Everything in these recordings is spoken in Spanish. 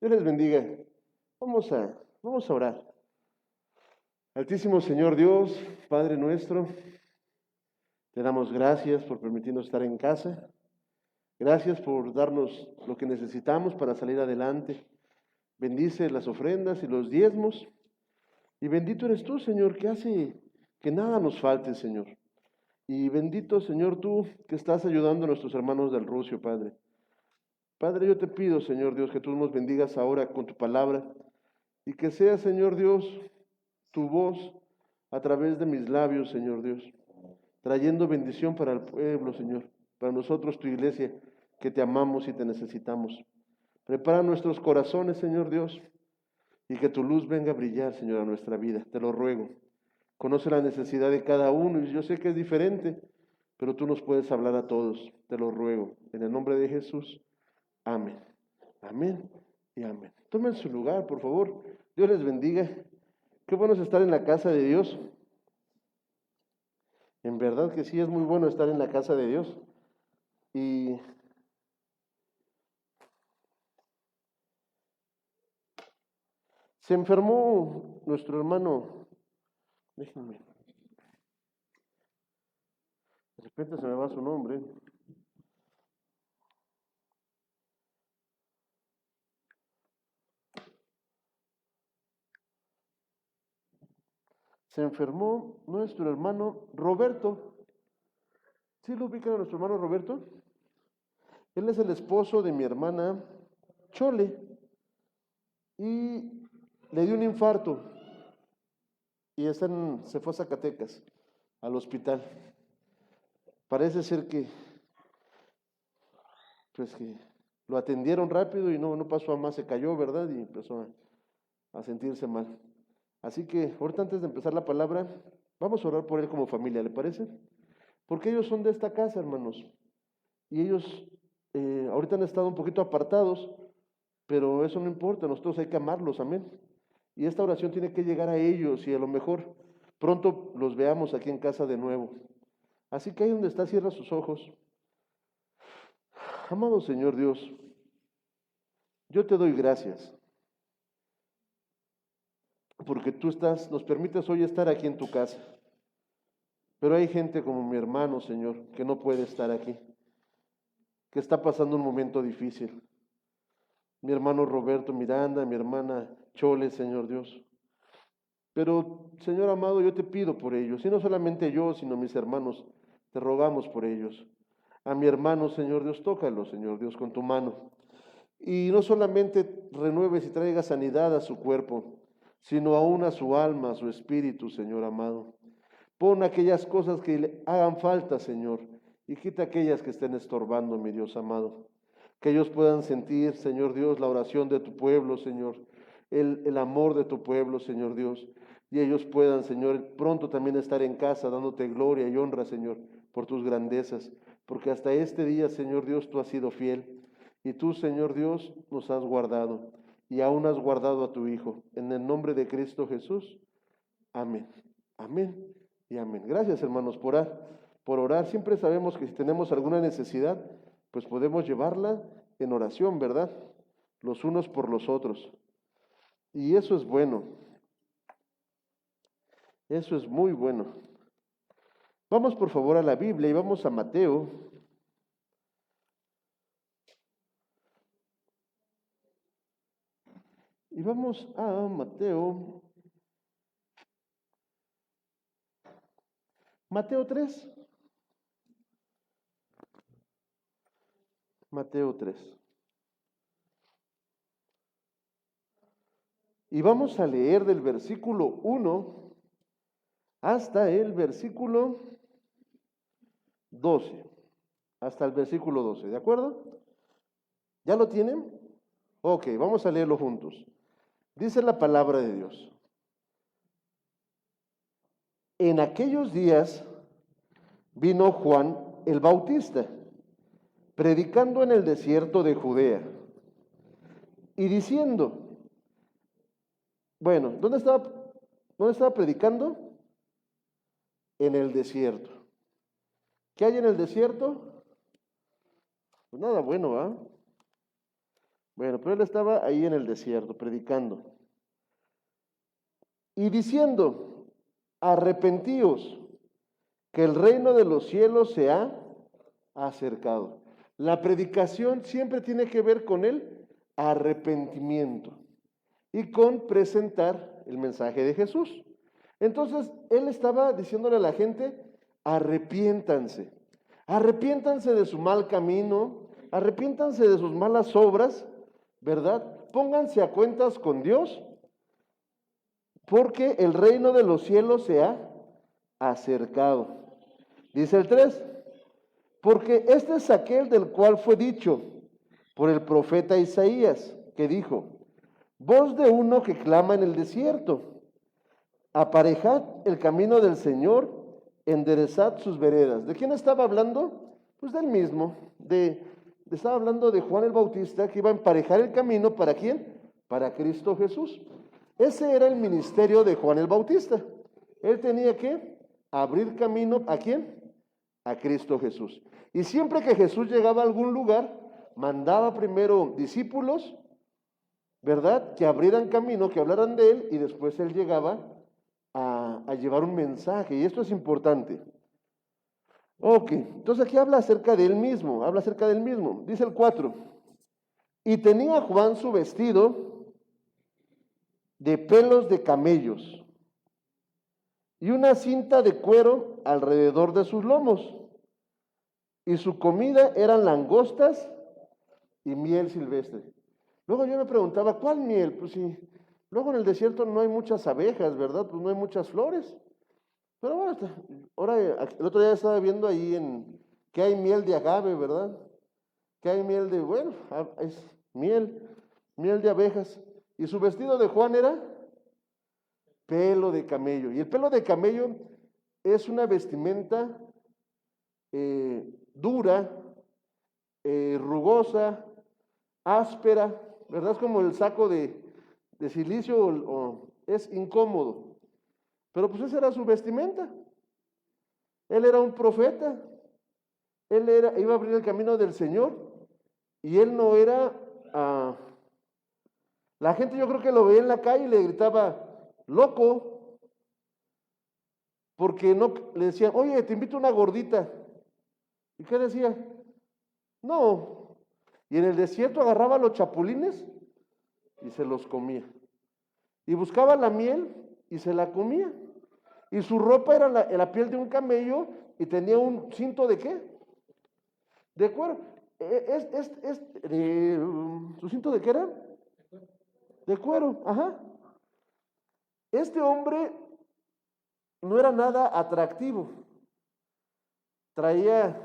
Dios les bendiga. Vamos a orar. Altísimo Señor Dios, Padre nuestro, te damos gracias por permitirnos estar en casa. Gracias por darnos lo que necesitamos para salir adelante. Bendice las ofrendas y los diezmos. Y bendito eres tú, Señor, que hace que nada nos falte, Señor. Y bendito, Señor, tú que estás ayudando a nuestros hermanos del Rucio, Padre. Padre, yo te pido, Señor Dios, que tú nos bendigas ahora con tu palabra y que sea, Señor Dios, tu voz a través de mis labios, Señor Dios, trayendo bendición para el pueblo, Señor, para nosotros, tu iglesia, que te amamos y te necesitamos. Prepara nuestros corazones, Señor Dios, y que tu luz venga a brillar, Señor, a nuestra vida. Te lo ruego. Conoce la necesidad de cada uno y yo sé que es diferente, pero tú nos puedes hablar a todos. Te lo ruego. En el nombre de Jesús. Amén. Amén y amén. Tomen su lugar, por favor. Dios les bendiga. Qué bueno es estar en la casa de Dios. En verdad que sí, es muy bueno estar en la casa de Dios. Y se enfermó nuestro hermano. Déjenme. De repente se me va su nombre. Se enfermó nuestro hermano Roberto. ¿Sí lo ubican a nuestro hermano Roberto? Él es el esposo de mi hermana Chole y le dio un infarto y se fue a Zacatecas, al hospital. Parece ser que lo atendieron rápido y no pasó a más, se cayó, ¿verdad? Y empezó a sentirse mal. Así que ahorita antes de empezar la palabra, vamos a orar por él como familia, ¿le parece? Porque ellos son de esta casa, hermanos. Y ellos ahorita han estado un poquito apartados, pero eso no importa, nosotros hay que amarlos, amén. Y esta oración tiene que llegar a ellos y a lo mejor pronto los veamos aquí en casa de nuevo. Así que ahí donde está, cierra sus ojos. Amado Señor Dios, yo te doy gracias porque tú nos permites hoy estar aquí en tu casa. Pero hay gente como mi hermano, Señor, que no puede estar aquí, que está pasando un momento difícil. Mi hermano Roberto Miranda, mi hermana Chole, Señor Dios. Pero, Señor amado, yo te pido por ellos, y no solamente yo, sino mis hermanos, te rogamos por ellos. A mi hermano, Señor Dios, tócalo, Señor Dios, con tu mano. Y no solamente renueves y traigas sanidad a su cuerpo, sino aún a su alma, a su espíritu, Señor amado. Pon aquellas cosas que le hagan falta, Señor, y quita aquellas que estén estorbando, mi Dios amado. Que ellos puedan sentir, Señor Dios, la oración de tu pueblo, Señor, el amor de tu pueblo, Señor Dios. Y ellos puedan, Señor, pronto también estar en casa dándote gloria y honra, Señor, por tus grandezas. Porque hasta este día, Señor Dios, tú has sido fiel. Y tú, Señor Dios, nos has guardado. Y aún has guardado a tu Hijo. En el nombre de Cristo Jesús. Amén. Amén y amén. Gracias, hermanos, por orar. Siempre sabemos que si tenemos alguna necesidad, pues podemos llevarla en oración, ¿verdad? Los unos por los otros. Y eso es bueno. Eso es muy bueno. Vamos por favor a la Biblia y vamos a Mateo. Y vamos a Mateo. Mateo 3. Mateo 3. Y vamos a leer del versículo 1 hasta el versículo 12. Hasta el versículo 12, ¿de acuerdo? ¿Ya lo tienen? Ok, vamos a leerlo juntos. Dice la palabra de Dios. En aquellos días vino Juan el Bautista, predicando en el desierto de Judea, y diciendo, bueno, ¿dónde estaba predicando? En el desierto. ¿Qué hay en el desierto? Pues nada bueno, ¿ah? Bueno, pero él estaba ahí en el desierto predicando y diciendo, arrepentíos, que el reino de los cielos se ha acercado. La predicación siempre tiene que ver con el arrepentimiento y con presentar el mensaje de Jesús. Entonces, él estaba diciéndole a la gente, arrepiéntanse, arrepiéntanse de su mal camino, arrepiéntanse de sus malas obras, ¿verdad? Pónganse a cuentas con Dios, porque el reino de los cielos se ha acercado. Dice el 3, porque este es aquel del cual fue dicho por el profeta Isaías, que dijo, voz de uno que clama en el desierto, aparejad el camino del Señor, enderezad sus veredas. ¿De quién estaba hablando? Pues del mismo, estaba hablando de Juan el Bautista, que iba a emparejar el camino, ¿para quién? Para Cristo Jesús. Ese era el ministerio de Juan el Bautista. Él tenía que abrir camino, ¿a quién? A Cristo Jesús. Y siempre que Jesús llegaba a algún lugar, mandaba primero discípulos, ¿verdad? Que abrieran camino, que hablaran de él, y después él llegaba a llevar un mensaje. Y esto es importante. Ok, entonces aquí habla acerca de él mismo, habla acerca del mismo. Dice el 4, y tenía Juan su vestido de pelos de camellos y una cinta de cuero alrededor de sus lomos, y su comida eran langostas y miel silvestre. Luego yo me preguntaba, ¿cuál miel? Pues sí, luego en el desierto no hay muchas abejas, ¿verdad? Pues no hay muchas flores. Pero bueno, ahora el otro día estaba viendo ahí que hay miel de agave, ¿verdad? Que hay miel de, bueno, es miel de abejas. Y su vestido de Juan era pelo de camello. Y el pelo de camello es una vestimenta dura, rugosa, áspera, ¿verdad? Es como el saco de silicio, es incómodo. Pero pues esa era su vestimenta. Él era un profeta. Iba a abrir el camino del Señor. Y él no era... la gente, yo creo que lo veía en la calle y le gritaba, loco, porque no le decían, oye, te invito a una gordita. ¿Y qué decía? No. Y en el desierto agarraba los chapulines y se los comía. Y buscaba la miel y se la comía. Y su ropa era la piel de un camello y tenía un cinto de ¿qué? De cuero. ¿Su cinto de qué era? De cuero, ajá. Este hombre no era nada atractivo. Traía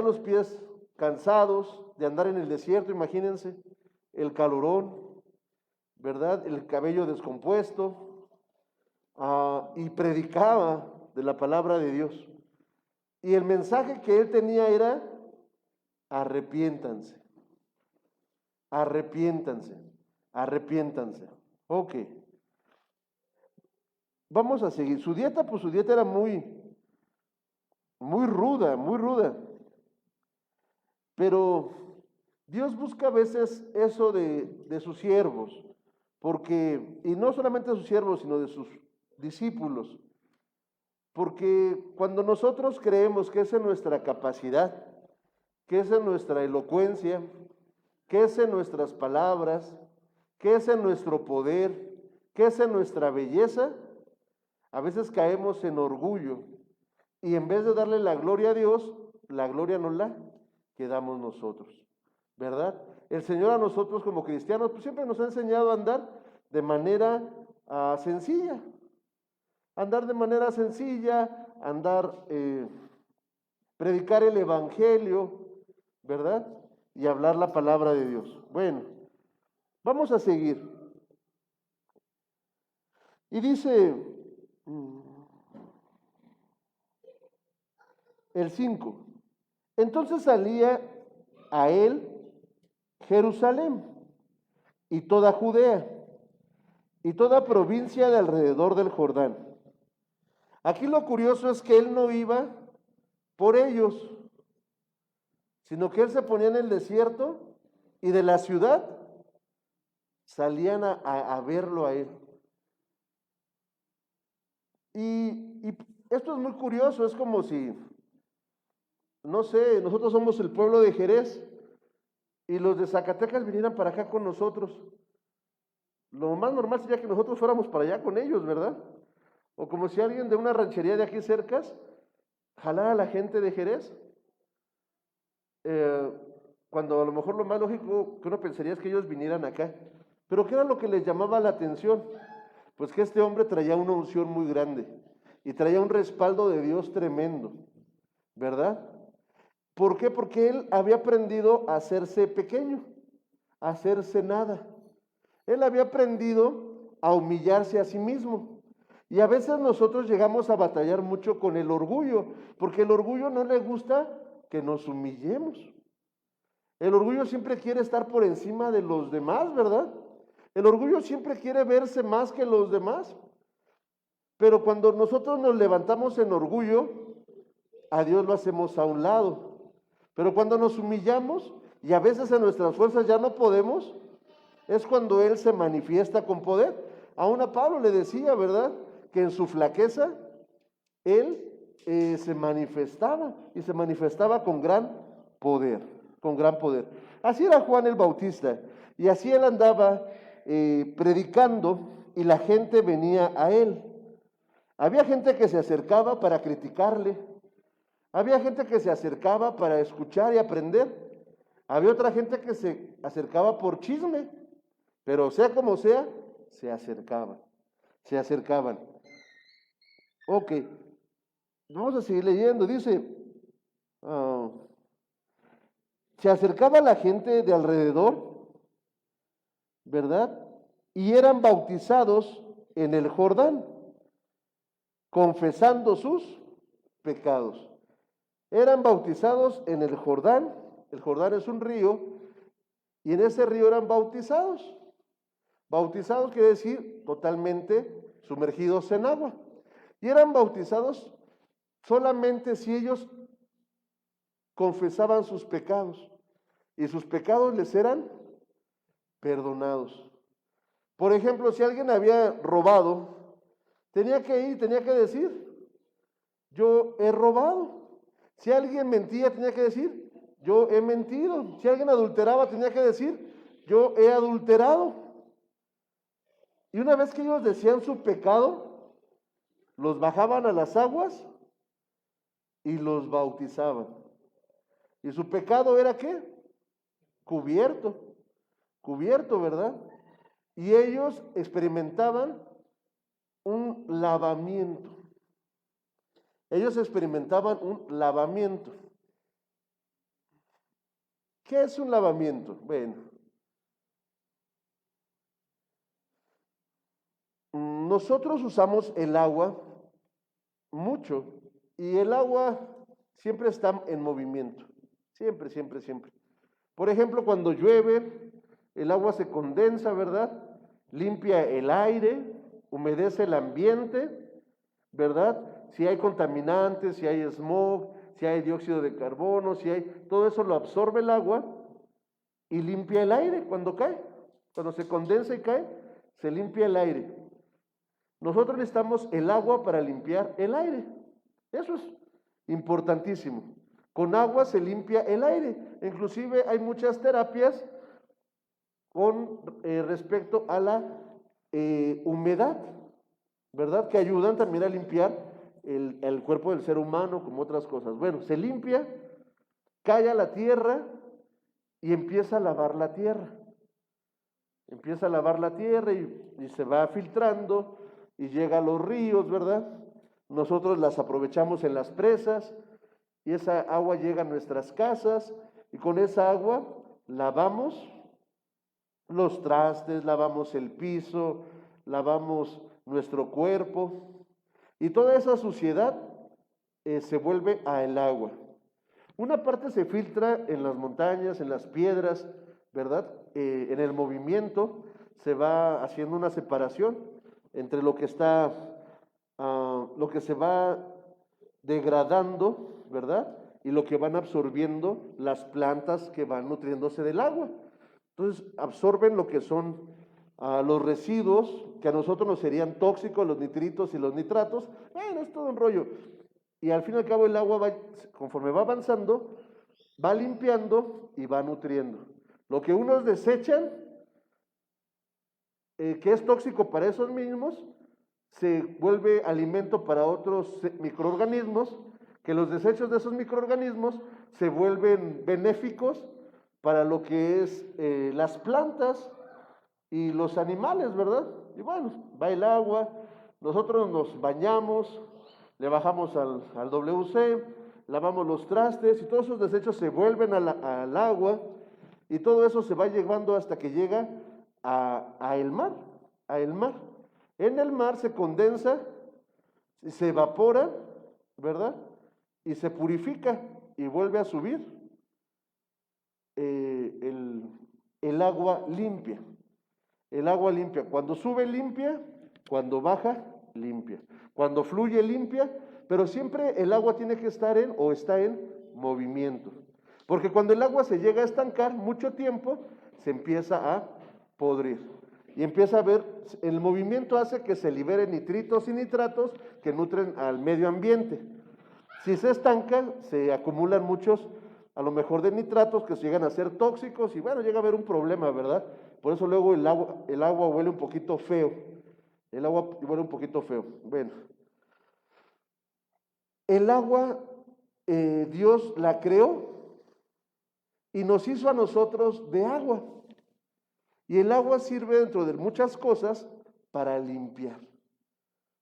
los pies cansados de andar en el desierto, imagínense, el calorón, ¿verdad? El cabello descompuesto, y predicaba de la palabra de Dios. Y el mensaje que él tenía era, arrepiéntanse, arrepiéntanse, arrepiéntanse. Ok. Vamos a seguir. Su dieta era muy ruda, muy ruda. Pero Dios busca a veces eso de sus siervos, y no solamente de sus siervos, sino de sus discípulos. Porque cuando nosotros creemos que es en nuestra capacidad, que es en nuestra elocuencia, que es en nuestras palabras, que es en nuestro poder, que es en nuestra belleza, a veces caemos en orgullo y en vez de darle la gloria a Dios, la gloria nos la quedamos nosotros, ¿verdad? El Señor a nosotros como cristianos pues siempre nos ha enseñado a andar de manera sencilla, predicar el evangelio, ¿verdad? Y hablar la palabra de Dios. Bueno, vamos a seguir. Y dice el 5, entonces salía a él Jerusalén y toda Judea y toda provincia de alrededor del Jordán. Aquí lo curioso es que él no iba por ellos, sino que él se ponía en el desierto y de la ciudad salían a verlo a él. Y esto es muy curioso, es como si, no sé, nosotros somos el pueblo de Jerez y los de Zacatecas vinieran para acá con nosotros. Lo más normal sería que nosotros fuéramos para allá con ellos, ¿verdad? O como si alguien de una ranchería de aquí cercas jalara a la gente de Jerez. Eh, Cuando a lo mejor lo más lógico que uno pensaría es que ellos vinieran acá. Pero ¿qué era lo que les llamaba la atención? Pues que este hombre traía una unción muy grande y traía un respaldo de Dios tremendo, ¿verdad? ¿Por qué? Porque él había aprendido a hacerse pequeño, a hacerse nada. Él había aprendido a humillarse a sí mismo. Y a veces nosotros llegamos a batallar mucho con el orgullo, porque el orgullo no le gusta que nos humillemos. El orgullo siempre quiere estar por encima de los demás, ¿verdad? El orgullo siempre quiere verse más que los demás. Pero cuando nosotros nos levantamos en orgullo, a Dios lo hacemos a un lado. Pero cuando nos humillamos y a veces en nuestras fuerzas ya no podemos, es cuando Él se manifiesta con poder. Aún a Pablo le decía, ¿verdad? Que en su flaqueza Él se manifestaba y se manifestaba con gran poder, con gran poder. Así era Juan el Bautista y así él andaba predicando y la gente venía a él. Había gente que se acercaba para criticarle, había gente que se acercaba para escuchar y aprender, había otra gente que se acercaba por chisme, pero sea como sea, se acercaban, se acercaban. Ok, vamos a seguir leyendo, dice, ah, se acercaba la gente de alrededor, ¿verdad? Y eran bautizados en el Jordán, confesando sus pecados. Eran bautizados en el Jordán es un río, y en ese río eran bautizados. Bautizados quiere decir totalmente sumergidos en agua. Y eran bautizados solamente si ellos confesaban sus pecados, y sus pecados les eran perdonados. Por ejemplo, si alguien había robado, tenía que ir, tenía que decir, yo he robado. Si alguien mentía, tenía que decir, yo he mentido. Si alguien adulteraba, tenía que decir, yo he adulterado. Y una vez que ellos decían su pecado, los bajaban a las aguas y los bautizaban. ¿Y su pecado era qué? Cubierto, cubierto, ¿verdad? Y ellos experimentaban un lavamiento. Ellos experimentaban un lavamiento. ¿Qué es un lavamiento? Bueno, nosotros usamos el agua mucho y el agua siempre está en movimiento. Siempre, siempre, siempre. Por ejemplo, cuando llueve, el agua se condensa, ¿verdad? Limpia el aire, humedece el ambiente, ¿verdad? Si hay contaminantes, si hay smog, si hay dióxido de carbono, si hay, todo eso lo absorbe el agua y limpia el aire cuando cae. Cuando se condensa y cae, se limpia el aire. Nosotros necesitamos el agua para limpiar el aire. Eso es importantísimo. Con agua se limpia el aire. Inclusive hay muchas terapias con respecto a la humedad, ¿verdad? Que ayudan también a limpiar el cuerpo del ser humano, como otras cosas. Bueno, se limpia, cae a la tierra y empieza a lavar la tierra. Empieza a lavar la tierra y se va filtrando y llega a los ríos, ¿verdad? Nosotros las aprovechamos en las presas y esa agua llega a nuestras casas y con esa agua lavamos los trastes, lavamos el piso, lavamos nuestro cuerpo y toda esa suciedad se vuelve al agua. Una parte se filtra en las montañas, en las piedras, ¿verdad? En el movimiento se va haciendo una separación entre lo que está, lo que se va degradando, ¿verdad? y lo que van absorbiendo las plantas que van nutriéndose del agua. Entonces absorben lo que son los residuos que a nosotros nos serían tóxicos, los nitritos y los nitratos. Bueno, es todo un rollo. Y al fin y al cabo el agua va, conforme va avanzando, va limpiando y va nutriendo. Lo que unos desechan, que es tóxico para esos mismos, se vuelve alimento para otros microorganismos, que los desechos de esos microorganismos se vuelven benéficos para lo que es las plantas y los animales, ¿verdad? Y bueno, va el agua, nosotros nos bañamos, le bajamos al WC, lavamos los trastes y todos esos desechos se vuelven al agua y todo eso se va llevando hasta que llega a el mar, a el mar. En el mar se condensa, se evapora, ¿verdad? Y se purifica y vuelve a subir el agua limpia. El agua limpia. Cuando sube limpia, cuando baja limpia. Cuando fluye limpia, pero siempre el agua tiene que estar o está en movimiento. Porque cuando el agua se llega a estancar mucho tiempo, se empieza a podrir. Y empieza a ver, el movimiento hace que se liberen nitritos y nitratos que nutren al medio ambiente. Si se estanca, se acumulan muchos, a lo mejor de nitratos que llegan a ser tóxicos y bueno, llega a haber un problema, ¿verdad? Por eso luego el agua huele un poquito feo. El agua huele un poquito feo. Bueno, el agua Dios la creó y nos hizo a nosotros de agua. Y el agua sirve dentro de muchas cosas para limpiar,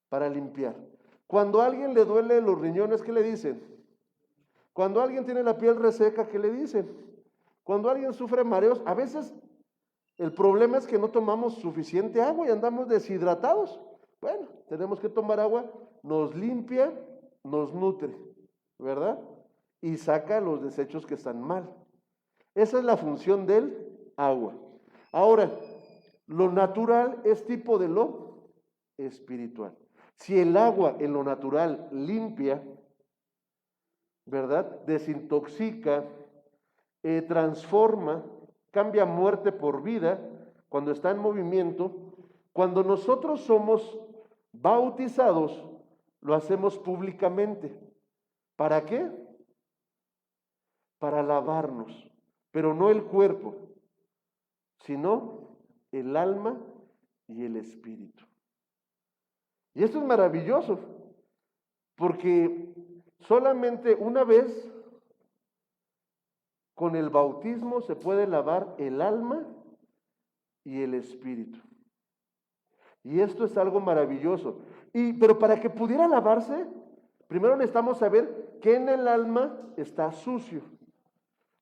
para limpiar. Cuando a alguien le duele los riñones, ¿qué le dicen? Cuando alguien tiene la piel reseca, ¿qué le dicen? Cuando alguien sufre mareos, a veces el problema es que no tomamos suficiente agua y andamos deshidratados. Bueno, tenemos que tomar agua, nos limpia, nos nutre, ¿verdad? Y saca los desechos que están mal. Esa es la función del agua. Ahora, lo natural es tipo de lo espiritual. Si el agua en lo natural limpia, ¿verdad? Desintoxica, transforma, cambia muerte por vida cuando está en movimiento. Cuando nosotros somos bautizados, lo hacemos públicamente. ¿Para qué? Para lavarnos, pero no el cuerpo, sino el alma y el espíritu. Y esto es maravilloso, porque solamente una vez con el bautismo se puede lavar el alma y el espíritu. Y esto es algo maravilloso. Pero para que pudiera lavarse, primero necesitamos saber que en el alma está sucio.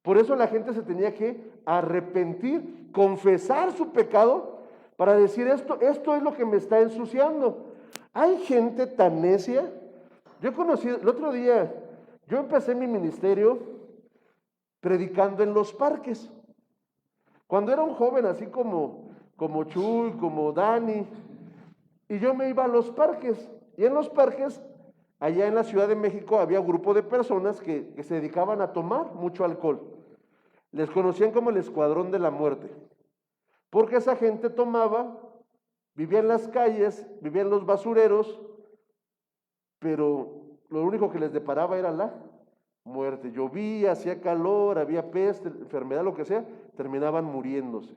Por eso la gente se tenía que arrepentir, confesar su pecado para decir esto es lo que me está ensuciando. Hay gente tan necia. Yo conocí, el otro día, yo empecé mi ministerio predicando en los parques. Cuando era un joven así como Chuy, como Dani, y yo me iba a los parques. Y en los parques, allá en la Ciudad de México, había un grupo de personas que se dedicaban a tomar mucho alcohol. Les conocían como el Escuadrón de la Muerte. Porque esa gente tomaba, vivía en las calles, vivía en los basureros, pero lo único que les deparaba era la muerte. Llovía, hacía calor, había peste, enfermedad, lo que sea, terminaban muriéndose.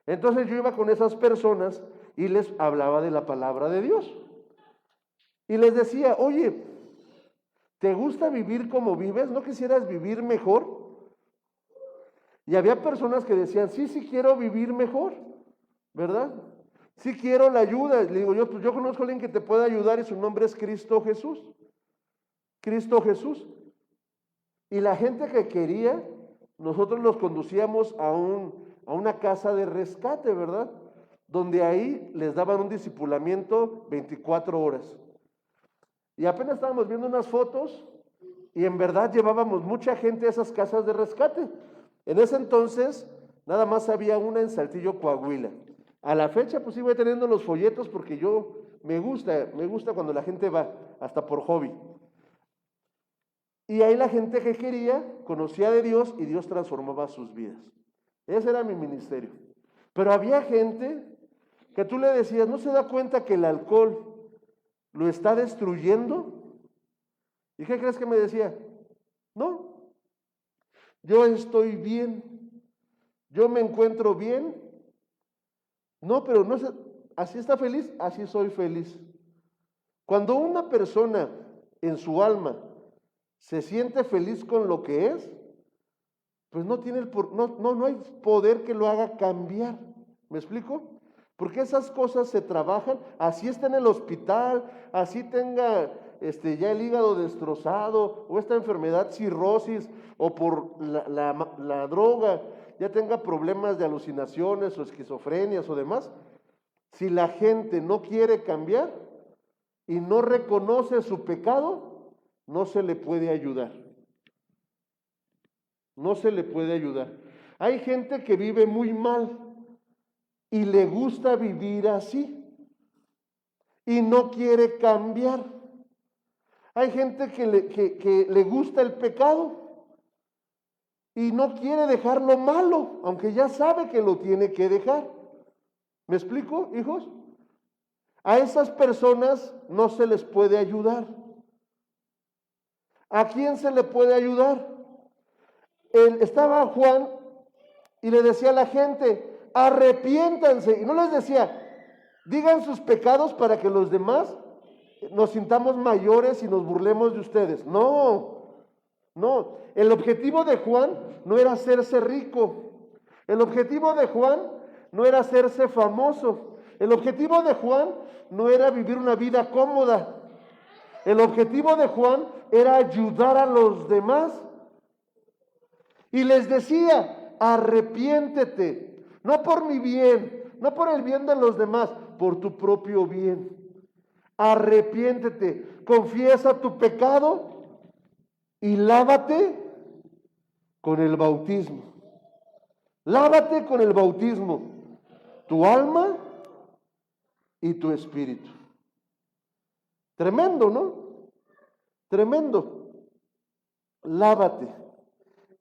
Entonces yo iba con esas personas y les hablaba de la palabra de Dios. Y les decía, oye, ¿te gusta vivir como vives? ¿No quisieras vivir mejor? Y había personas que decían, sí, sí quiero vivir mejor, ¿verdad? Sí quiero la ayuda. Le digo, pues yo conozco a alguien que te puede ayudar y su nombre es Cristo Jesús. Cristo Jesús. Y la gente que quería, nosotros los conducíamos a una casa de rescate, ¿verdad? Donde ahí les daban un discipulamiento 24 horas. Y apenas estábamos viendo unas fotos y en verdad llevábamos mucha gente a esas casas de rescate. En ese entonces nada más había una en Saltillo, Coahuila. A la fecha pues iba teniendo los folletos porque me gusta cuando la gente va, hasta por hobby. Y ahí la gente que quería, conocía de Dios y Dios transformaba sus vidas. Ese era mi ministerio. Pero había gente que tú le decías, ¿no se da cuenta que el alcohol lo está destruyendo? ¿Y qué crees que me decía? No, yo estoy bien, yo me encuentro bien. No, pero no sé, así está feliz, así soy feliz. Cuando una persona en su alma se siente feliz con lo que es, pues no tiene no hay poder que lo haga cambiar. ¿Me explico? Porque esas cosas se trabajan, así está en el hospital, así tenga ya el hígado destrozado, o esta enfermedad cirrosis, o por la droga, ya tenga problemas de alucinaciones o esquizofrenias o demás. Si la gente no quiere cambiar y no reconoce su pecado, no se le puede ayudar. No se le puede ayudar. Hay gente que vive muy mal y le gusta vivir así y no quiere cambiar. Hay gente que le gusta el pecado y no quiere dejar lo malo, aunque ya sabe que lo tiene que dejar. ¿Me explico, hijos? A esas personas no se les puede ayudar. ¿A quién se le puede ayudar? Estaba Juan y le decía a la gente, arrepiéntanse. Y no les decía, digan sus pecados para que los demás nos sintamos mayores y nos burlemos de ustedes. No, no. El objetivo de Juan no era hacerse rico. El objetivo de Juan no era hacerse famoso. El objetivo de Juan no era vivir una vida cómoda. El objetivo de Juan era ayudar a los demás. Y les decía, arrepiéntete, no por mi bien, no por el bien de los demás, por tu propio bien. Arrepiéntete, confiesa tu pecado y lávate con el bautismo. Lávate con el bautismo, tu alma y tu espíritu. Tremendo, ¿no? Tremendo. Lávate.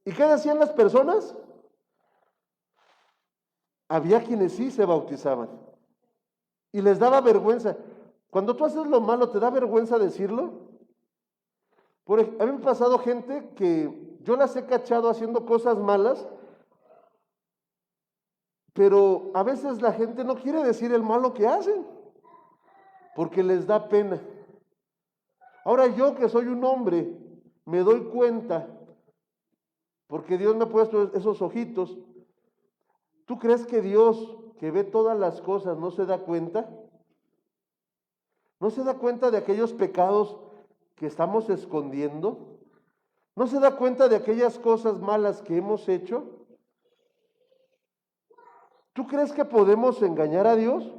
¿Y qué decían las personas? Había quienes sí se bautizaban y les daba vergüenza. Cuando tú haces lo malo, ¿te da vergüenza decirlo? A mí me ha pasado gente que yo las he cachado haciendo cosas malas, pero a veces la gente no quiere decir el malo que hacen, porque les da pena. Ahora yo que soy un hombre, me doy cuenta, porque Dios me ha puesto esos ojitos. ¿Tú crees que Dios, que ve todas las cosas, no se da cuenta? ¿No se da cuenta de aquellos pecados que estamos escondiendo? ¿No se da cuenta de aquellas cosas malas que hemos hecho? ¿Tú crees que podemos engañar a Dios?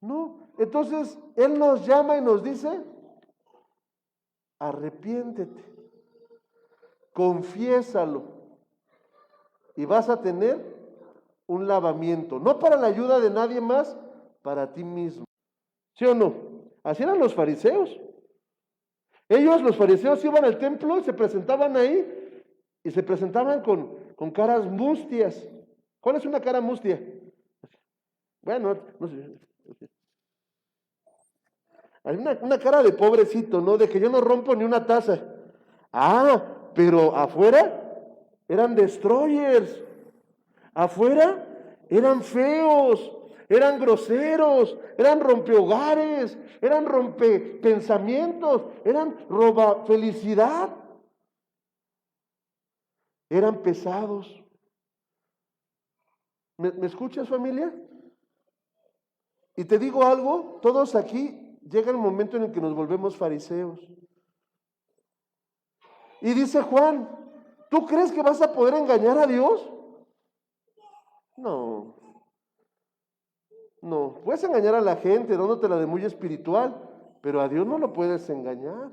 No. Entonces, Él nos llama y nos dice, arrepiéntete, confiésalo y vas a tener un lavamiento, no para la ayuda de nadie más, para ti mismo. ¿Sí o no? Así eran los fariseos. Los fariseos, iban al templo y se presentaban ahí y se presentaban con caras mustias. ¿Cuál es una cara mustia? Bueno, no sé. Hay una cara de pobrecito, ¿no? De que yo no rompo ni una taza. Ah, pero afuera eran destroyers. Afuera eran feos, eran groseros, eran rompehogares, eran rompepensamientos, eran roba felicidad. Eran pesados. ¿Me escuchas, familia? Y te digo algo, todos aquí llega el momento en el que nos volvemos fariseos. Y dice Juan, ¿tú crees que vas a poder engañar a Dios? No. No, puedes engañar a la gente dándotela de muy espiritual, pero a Dios no lo puedes engañar.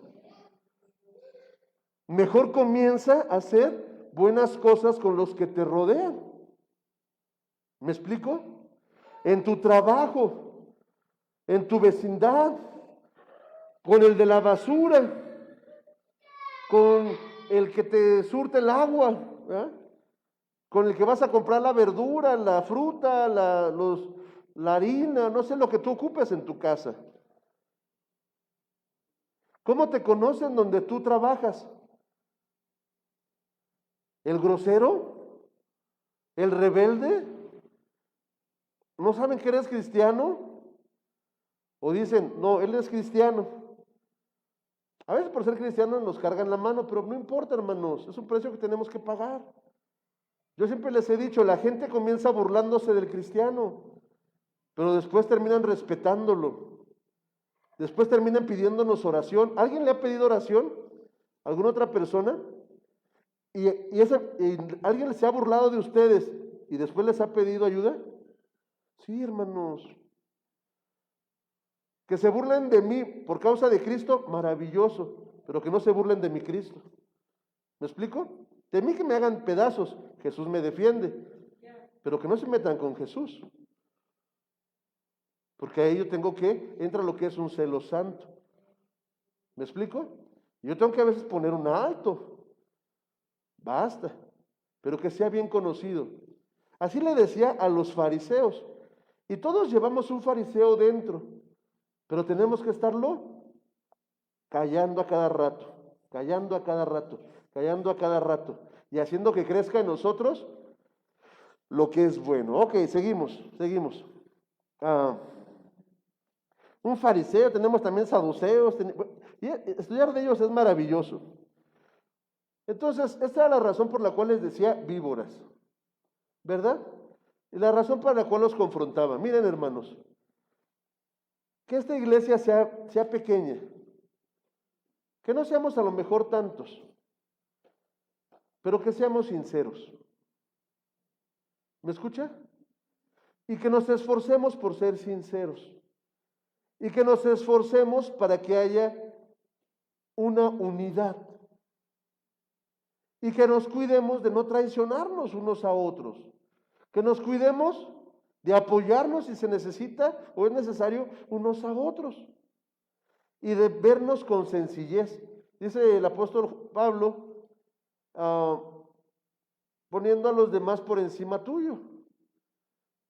Mejor comienza a hacer buenas cosas con los que te rodean. ¿Me explico? En tu trabajo, en tu vecindad, con el de la basura, con el que te surte el agua, ¿verdad? Con el que vas a comprar la verdura, la fruta, la harina, no sé lo que tú ocupes en tu casa. ¿Cómo te conocen donde tú trabajas? ¿El grosero? ¿El rebelde? ¿No saben que eres cristiano? O dicen, no, él es cristiano. A veces por ser cristianos nos cargan la mano, pero no importa, hermanos, es un precio que tenemos que pagar. Yo siempre les he dicho, la gente comienza burlándose del cristiano, pero después terminan respetándolo. Después terminan pidiéndonos oración. ¿Alguien le ha pedido oración? ¿Alguna otra persona? ¿Y alguien se ha burlado de ustedes y después les ha pedido ayuda? Sí, hermanos. Que se burlen de mí por causa de Cristo, maravilloso, pero que no se burlen de mi Cristo. ¿Me explico? De mí que me hagan pedazos, Jesús me defiende, pero que no se metan con Jesús. Porque ahí yo tengo que, entra lo que es un celo santo. ¿Me explico? Yo tengo que a veces poner un alto. Basta. Pero que sea bien conocido. Así le decía a los fariseos. Y todos llevamos un fariseo dentro. Pero tenemos que estarlo callando a cada rato. Callando a cada rato. Callando a cada rato. Y haciendo que crezca en nosotros lo que es bueno. Ok, seguimos. Un fariseo, tenemos también saduceos, y estudiar de ellos es maravilloso. Entonces, esta era la razón por la cual les decía víboras, ¿verdad? Y la razón para la cual los confrontaba. Miren, hermanos, que esta iglesia sea pequeña, que no seamos a lo mejor tantos, pero que seamos sinceros. ¿Me escucha? Y que nos esforcemos por ser sinceros. Y que nos esforcemos para que haya una unidad. Y que nos cuidemos de no traicionarnos unos a otros. Que nos cuidemos de apoyarnos si se necesita o es necesario unos a otros. Y de vernos con sencillez. Dice el apóstol Pablo, poniendo a los demás por encima tuyo.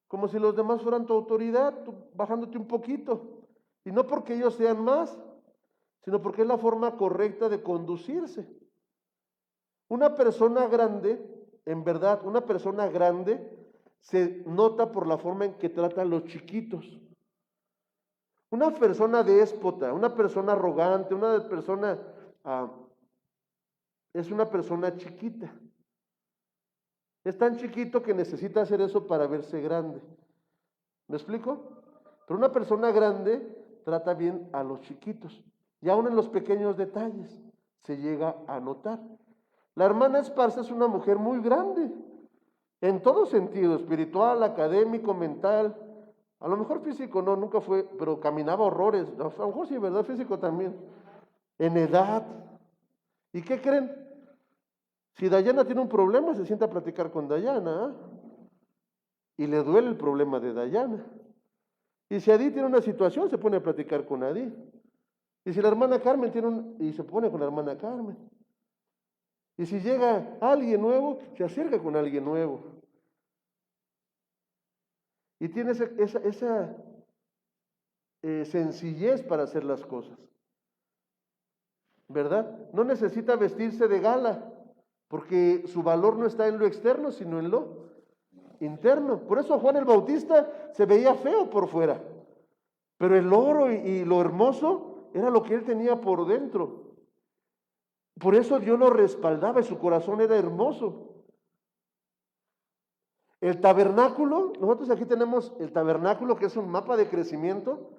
Como si los demás fueran tu autoridad, tú bajándote un poquito. Y no porque ellos sean más, sino porque es la forma correcta de conducirse. Una persona grande, en verdad, una persona grande se nota por la forma en que trata a los chiquitos. Una persona déspota, una persona arrogante, una persona es una persona chiquita. Es tan chiquito que necesita hacer eso para verse grande. ¿Me explico? Pero una persona grande trata bien a los chiquitos. Y aún en los pequeños detalles se llega a notar. La hermana Esparza es una mujer muy grande, en todo sentido, espiritual, académico, mental. A lo mejor físico no, nunca fue, pero caminaba horrores. A lo mejor sí, ¿verdad? Físico también. En edad. ¿Y qué creen? Si Dayana tiene un problema, se sienta a platicar con Dayana. Y le duele el problema de Dayana. Y si Adi tiene una situación, se pone a platicar con Adi. Y si la hermana Carmen y se pone con la hermana Carmen. Y si llega alguien nuevo, se acerca con alguien nuevo. Y tiene esa sencillez para hacer las cosas. ¿Verdad? No necesita vestirse de gala, porque su valor no está en lo externo, sino en lo interno. Por eso Juan el Bautista se veía feo por fuera, pero el oro y lo hermoso era lo que él tenía por dentro. Por eso Dios lo respaldaba y su corazón era hermoso. El tabernáculo, nosotros aquí tenemos el tabernáculo, que es un mapa de crecimiento.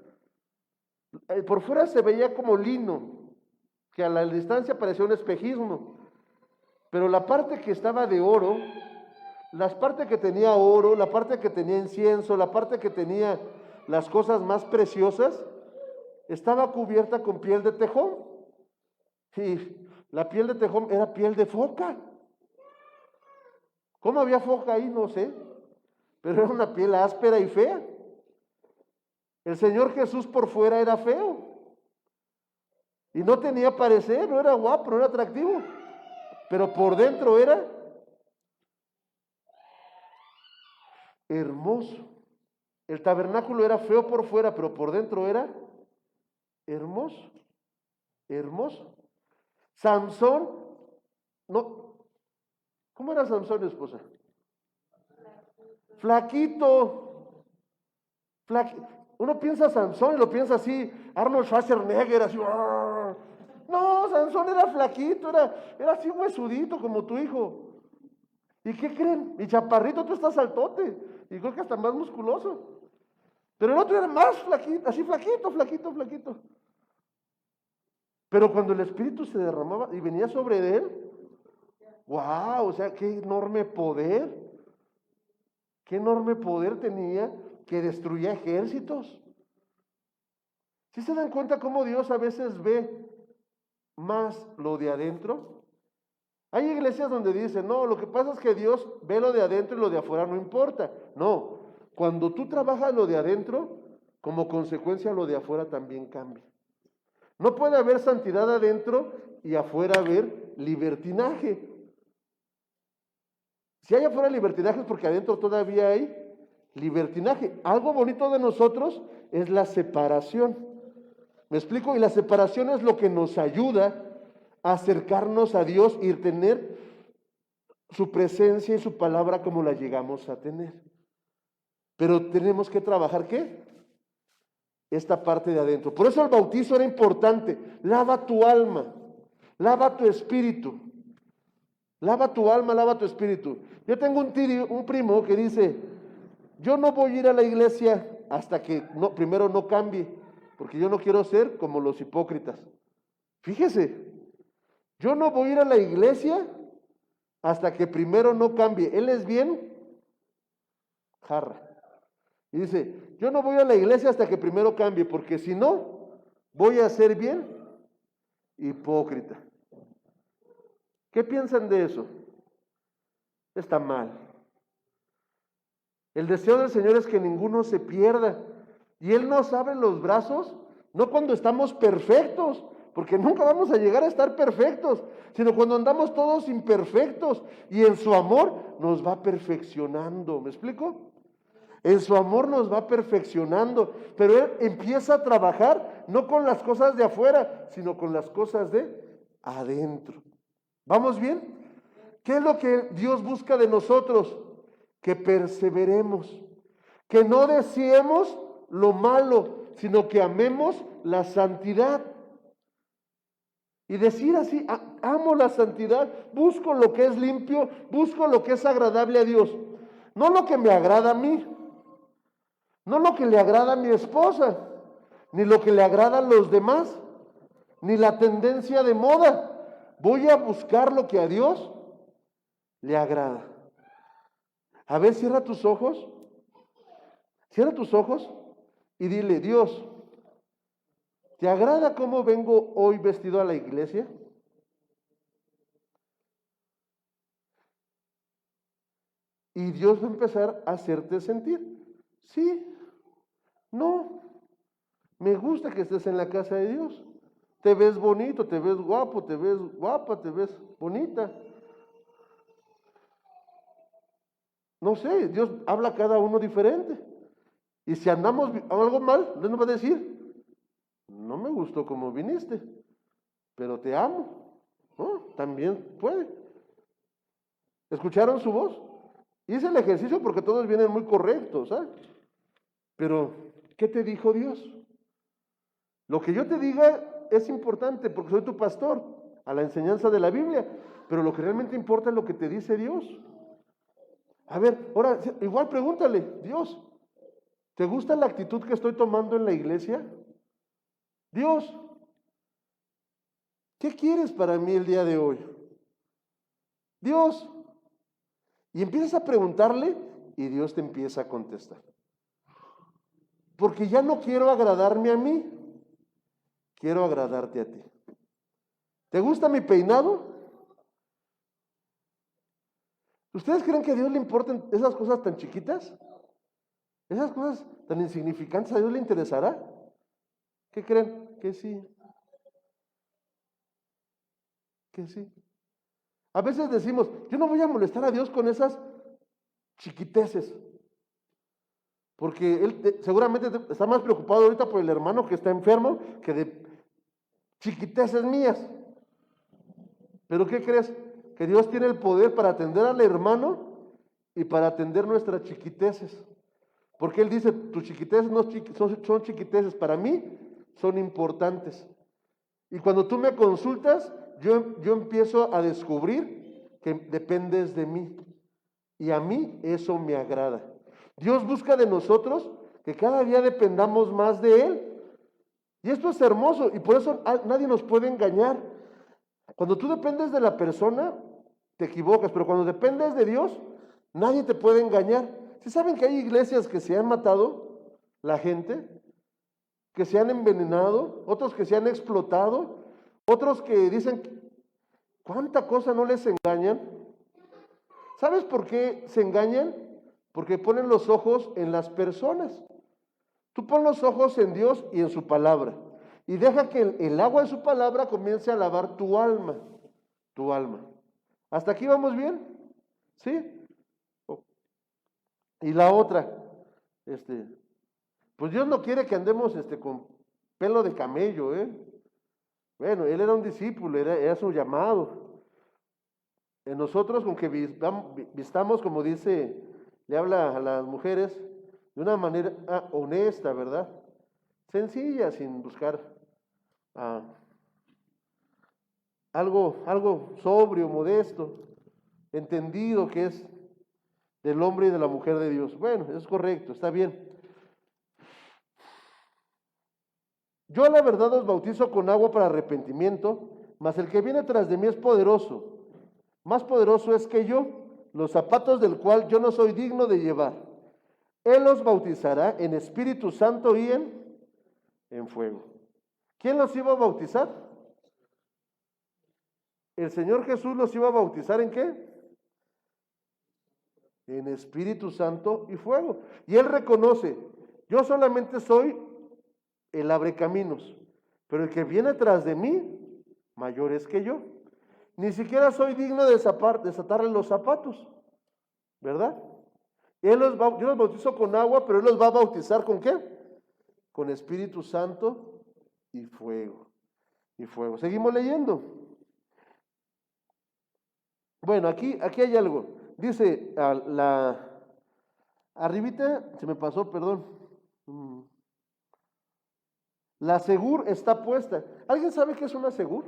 Por fuera se veía como lino, que a la distancia parecía un espejismo, pero la parte que estaba de oro, la parte que tenía oro, la parte que tenía incienso, la parte que tenía las cosas más preciosas, estaba cubierta con piel de tejón. Y la piel de tejón era piel de foca. ¿Cómo había foca ahí? No sé, pero era una piel áspera y fea. El Señor Jesús por fuera era feo. Y no tenía parecer, no era guapo, no era atractivo, pero por dentro era hermoso. El tabernáculo era feo por fuera, pero por dentro era hermoso, hermoso. Samsón, no, ¿cómo era Samsón, esposa? Flaquito, flaquito. Uno piensa Sansón y lo piensa así, Arnold Schwarzenegger, así. ¡Arr! No, Sansón era flaquito, era así huesudito como tu hijo. ¿Y qué creen? Mi chaparrito, tú estás altote, y creo que hasta más musculoso. Pero el otro era más flaquito, así flaquito, flaquito, flaquito. Pero cuando el Espíritu se derramaba y venía sobre él, wow, o sea, qué enorme poder tenía, que destruía ejércitos. ¿Sí se dan cuenta cómo Dios a veces ve más lo de adentro? Hay iglesias donde dicen, no, lo que pasa es que Dios ve lo de adentro y lo de afuera no importa. No, cuando tú trabajas lo de adentro, como consecuencia lo de afuera también cambia. No puede haber santidad adentro y afuera haber libertinaje. Si hay afuera libertinaje es porque adentro todavía hay libertinaje. Algo bonito de nosotros es la separación. ¿Me explico? Y la separación es lo que nos ayuda a acercarnos a Dios y tener su presencia y su palabra como la llegamos a tener. Pero tenemos que trabajar, ¿qué? Esta parte de adentro. Por eso el bautizo era importante. Lava tu alma, lava tu espíritu. Lava tu alma, lava tu espíritu. Yo tengo un primo que dice, yo no voy a ir a la iglesia hasta que primero no cambie, porque yo no quiero ser como los hipócritas. Fíjese, yo no voy a ir a la iglesia hasta que primero no cambie. Él es bien jarra. Y dice, yo no voy a la iglesia hasta que primero cambie, porque si no, voy a ser bien hipócrita. ¿Qué piensan de eso? Está mal. El deseo del Señor es que ninguno se pierda. Y Él nos abre los brazos, no cuando estamos perfectos, porque nunca vamos a llegar a estar perfectos, sino cuando andamos todos imperfectos y en su amor nos va perfeccionando. ¿Me explico? En su amor nos va perfeccionando, pero Él empieza a trabajar no con las cosas de afuera, sino con las cosas de adentro. ¿Vamos bien? ¿Qué es lo que Dios busca de nosotros? Que perseveremos, que no deseemos lo malo, sino que amemos la santidad. Y decir así, amo la santidad, busco lo que es limpio, busco lo que es agradable a Dios. No lo que me agrada a mí, no lo que le agrada a mi esposa, ni lo que le agrada a los demás, ni la tendencia de moda. Voy a buscar lo que a Dios le agrada. A ver, cierra tus ojos y dile, Dios, ¿te agrada cómo vengo hoy vestido a la iglesia? Y Dios va a empezar a hacerte sentir, sí, no, me gusta que estés en la casa de Dios. Te ves bonito, te ves guapo, te ves guapa, te ves bonita. No sé, Dios habla a cada uno diferente. Y si andamos algo mal, Dios nos va a decir, no me gustó como viniste, pero te amo. ¿No? También puede. ¿Escucharon su voz? Hice el ejercicio porque todos vienen muy correctos, ¿sabes? Pero, ¿qué te dijo Dios? Lo que yo te diga es importante porque soy tu pastor, a la enseñanza de la Biblia, pero lo que realmente importa es lo que te dice Dios. A ver, ahora, igual pregúntale, Dios, ¿te gusta la actitud que estoy tomando en la iglesia? Dios, ¿qué quieres para mí el día de hoy? Dios. Y empiezas a preguntarle y Dios te empieza a contestar. Porque ya no quiero agradarme a mí, quiero agradarte a ti. ¿Te gusta mi peinado? ¿Ustedes creen que a Dios le importan esas cosas tan chiquitas? ¿Esas cosas tan insignificantes a Dios le interesará? ¿Qué creen? Que sí. que sí. A veces decimos, yo no voy a molestar a Dios con esas chiquiteces, porque Él seguramente está más preocupado ahorita por el hermano que está enfermo que de chiquiteces mías. Pero ¿qué crees? Que Dios tiene el poder para atender al hermano y para atender nuestras chiquiteces. Porque Él dice, tus chiquiteces no son chiquiteces, para mí son importantes. Y cuando tú me consultas, yo empiezo a descubrir que dependes de mí. Y a mí eso me agrada. Dios busca de nosotros que cada día dependamos más de Él. Y esto es hermoso y por eso nadie nos puede engañar. Cuando tú dependes de la persona, te equivocas, pero cuando dependes de Dios, nadie te puede engañar. ¿Sí saben que hay iglesias que se han matado la gente? Que se han envenenado, otros que se han explotado, otros que dicen, ¿cuánta cosa no les engañan? ¿Sabes por qué se engañan? Porque ponen los ojos en las personas. Tú pon los ojos en Dios y en su palabra. Y deja que el agua de su palabra comience a lavar tu alma. Tu alma. ¿Hasta aquí vamos bien? ¿Sí? Y la otra, pues Dios no quiere que andemos con pelo de camello, ¿eh? Bueno, él era un discípulo, era su llamado. En nosotros, con que vistamos, como dice, le habla a las mujeres, de una manera honesta, ¿verdad? Sencilla, sin buscar algo sobrio, modesto, entendido que es del hombre y de la mujer de Dios. Bueno, es correcto, está bien. Yo la verdad os bautizo con agua para arrepentimiento, mas el que viene tras de mí es poderoso, más poderoso es que yo, los zapatos del cual yo no soy digno de llevar. Él los bautizará en Espíritu Santo y en fuego. ¿Quién los iba a bautizar? El Señor Jesús los iba a bautizar ¿en qué? En Espíritu Santo y fuego. Y Él reconoce, yo solamente soy el abrecaminos, pero el que viene tras de mí, mayor es que yo. Ni siquiera soy digno de desatarle los zapatos, ¿verdad? Yo los bautizo con agua, pero Él los va a bautizar ¿con qué? Con Espíritu Santo y fuego. Y fuego. Seguimos leyendo. Bueno, aquí hay algo. Dice arribita, se me pasó, perdón. La segur está puesta. ¿Alguien sabe qué es una segur?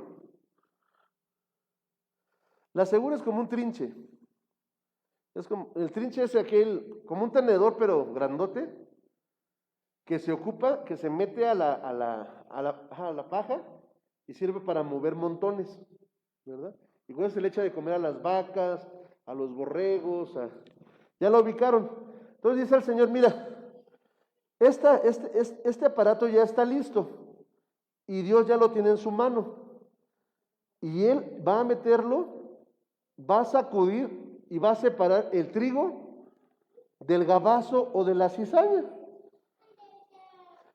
La segur es como un trinche. Es como, el trinche es como un tenedor, pero grandote, que se ocupa, que se mete a la paja y sirve para mover montones, ¿verdad? Y con eso se le echa de comer a las vacas, a los borregos, ya lo ubicaron. Entonces dice el Señor, mira, este aparato ya está listo y Dios ya lo tiene en su mano. Y Él va a meterlo, va a sacudir y va a separar el trigo del gabazo o de la cizaña.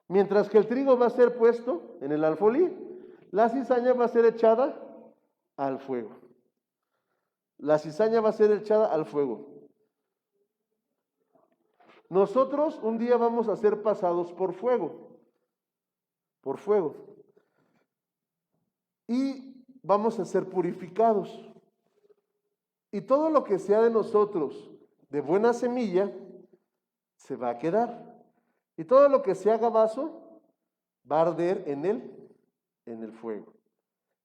Mientras que el trigo va a ser puesto en el alfolí, la cizaña va a ser echada al fuego. La cizaña va a ser echada al fuego. Nosotros un día vamos a ser pasados por fuego. Por fuego. Y vamos a ser purificados. Y todo lo que sea de nosotros de buena semilla se va a quedar. Y todo lo que se haga vaso va a arder en el fuego.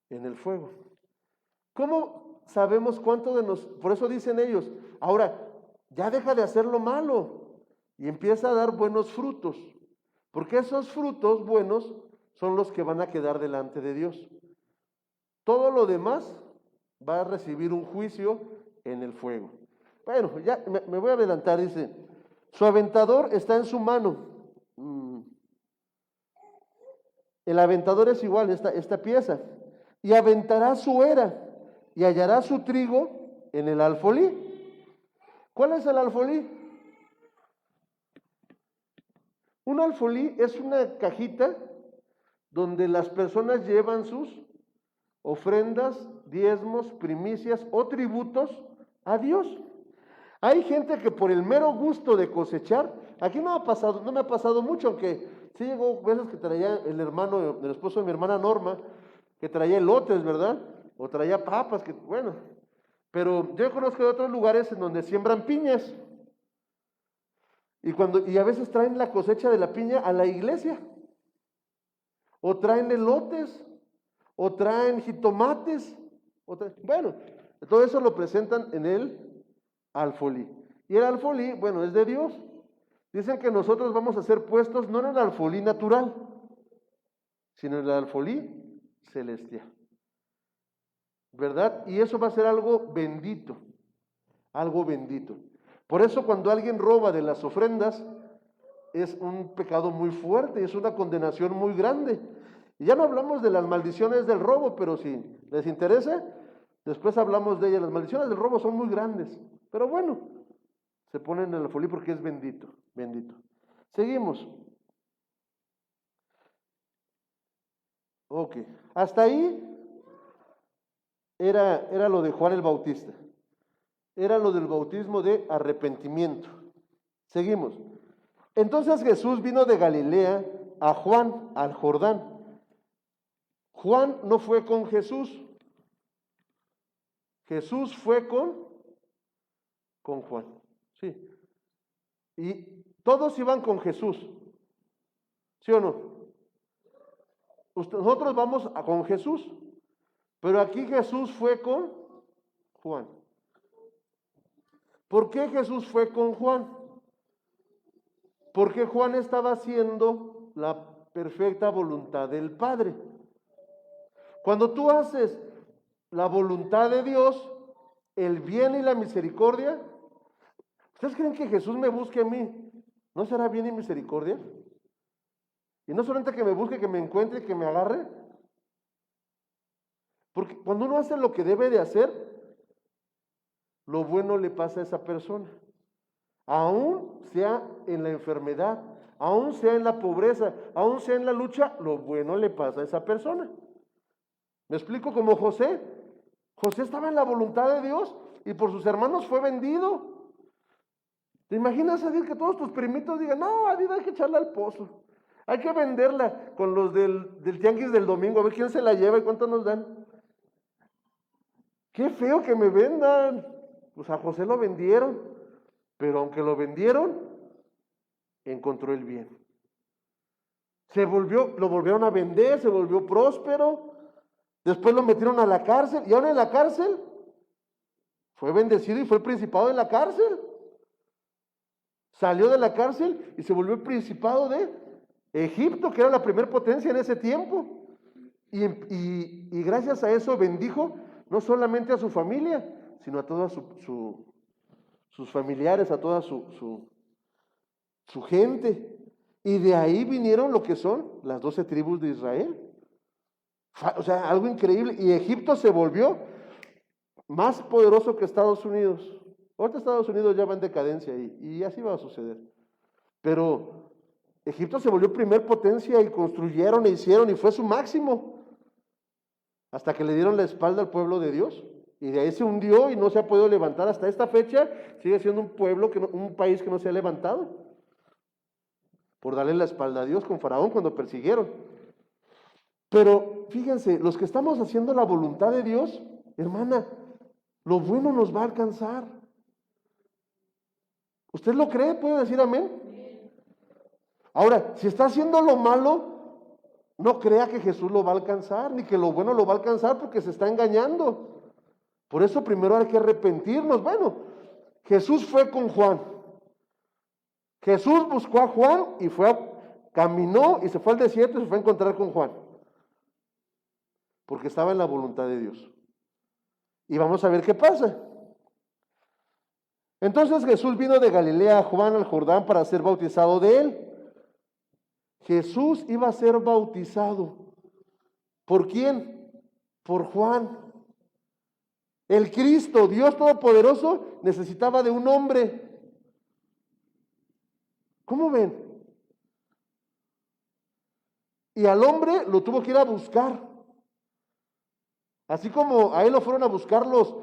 En el fuego. ¿Cómo sabemos cuánto de nosotros? Por eso dicen ellos, ahora ya deja de hacer lo malo y empieza a dar buenos frutos. Porque esos frutos buenos son los que van a quedar delante de Dios. Todo lo demás va a recibir un juicio en el fuego. Bueno, ya me voy a adelantar, dice, su aventador está en su mano. El aventador es igual, esta pieza. Y aventará su era y hallará su trigo en el alfolí. ¿Cuál es el alfolí? Un alfolí es una cajita donde las personas llevan sus ofrendas diezmos, primicias o tributos a Dios. Hay gente que por el mero gusto de cosechar, aquí no me ha pasado mucho, aunque sí llegó veces que traía el esposo de mi hermana Norma, que traía elotes, ¿verdad? O traía papas, que bueno. Pero yo conozco de otros lugares en donde siembran piñas. Y a veces traen la cosecha de la piña a la iglesia. O traen elotes, o traen jitomates. Bueno, todo eso lo presentan en el alfolí. Y el alfolí, bueno, es de Dios. Dicen que nosotros vamos a ser puestos no en el alfolí natural, sino en el alfolí celestial. ¿Verdad? Y eso va a ser algo bendito, algo bendito. Por eso cuando alguien roba de las ofrendas, es un pecado muy fuerte, es una condenación muy grande. Y ya no hablamos de las maldiciones del robo, pero si les interesa, después hablamos de ellas. Las maldiciones del robo son muy grandes, pero bueno, se ponen en el alfolí porque es bendito, bendito. Seguimos. Ok, hasta ahí era lo de Juan el Bautista. Era lo del bautismo de arrepentimiento. Seguimos. Entonces Jesús vino de Galilea a Juan, al Jordán. Juan no fue con Jesús. Jesús fue con Juan. Sí. Y todos iban con Jesús. ¿Sí o no? Nosotros vamos con Jesús. Pero aquí Jesús fue con Juan. ¿Por qué Jesús fue con Juan? Porque Juan estaba haciendo la perfecta voluntad del Padre. Cuando tú haces la voluntad de Dios, el bien y la misericordia, ¿ustedes creen que Jesús me busque a mí? ¿No será bien y misericordia? Y no solamente que me busque, que me encuentre, que me agarre. Porque cuando uno hace lo que debe de hacer, lo bueno le pasa a esa persona. Aún sea en la enfermedad, aún sea en la pobreza, aún sea en la lucha, lo bueno le pasa a esa persona. ¿Me explico? Como José. José estaba en la voluntad de Dios y por sus hermanos fue vendido. ¿Te imaginas decir que todos tus primitos digan, no, Adida, hay que echarla al pozo? Hay que venderla con los del tianguis del domingo, a ver quién se la lleva y cuánto nos dan. Qué feo que me vendan. Pues a José lo vendieron, pero aunque lo vendieron, encontró el bien. Lo volvieron a vender, se volvió próspero. Después lo metieron a la cárcel y ahora en la cárcel fue bendecido y fue el principado de la cárcel. Salió de la cárcel y se volvió el principado de Egipto, que era la primera potencia en ese tiempo. Y gracias a eso bendijo no solamente a su familia, sino a todos sus familiares, a toda su gente. Y de ahí vinieron lo que son las 12 tribus de Israel. O sea, algo increíble. Y Egipto se volvió más poderoso que Estados Unidos. Ahorita Estados Unidos ya va en decadencia y así va a suceder. Pero Egipto se volvió primer potencia y construyeron e hicieron y fue su máximo. Hasta que le dieron la espalda al pueblo de Dios. Y de ahí se hundió y no se ha podido levantar. Hasta esta fecha sigue siendo un país que no se ha levantado. Por darle la espalda a Dios con Faraón cuando persiguieron. Pero fíjense, los que estamos haciendo la voluntad de Dios, hermana, lo bueno nos va a alcanzar. ¿Usted lo cree? ¿Puede decir amén? Ahora, si está haciendo lo malo, no crea que Jesús lo va a alcanzar, ni que lo bueno lo va a alcanzar porque se está engañando. Por eso primero hay que arrepentirnos. Bueno, Jesús fue con Juan. Jesús buscó a Juan y caminó y se fue al desierto y se fue a encontrar con Juan. Porque estaba en la voluntad de Dios. Y vamos a ver qué pasa. Entonces Jesús vino de Galilea a Juan al Jordán para ser bautizado de él. Jesús iba a ser bautizado. ¿Por quién? Por Juan. El Cristo, Dios Todopoderoso, necesitaba de un hombre. ¿Cómo ven? Y al hombre lo tuvo que ir a buscar. Así como a él lo fueron a buscar los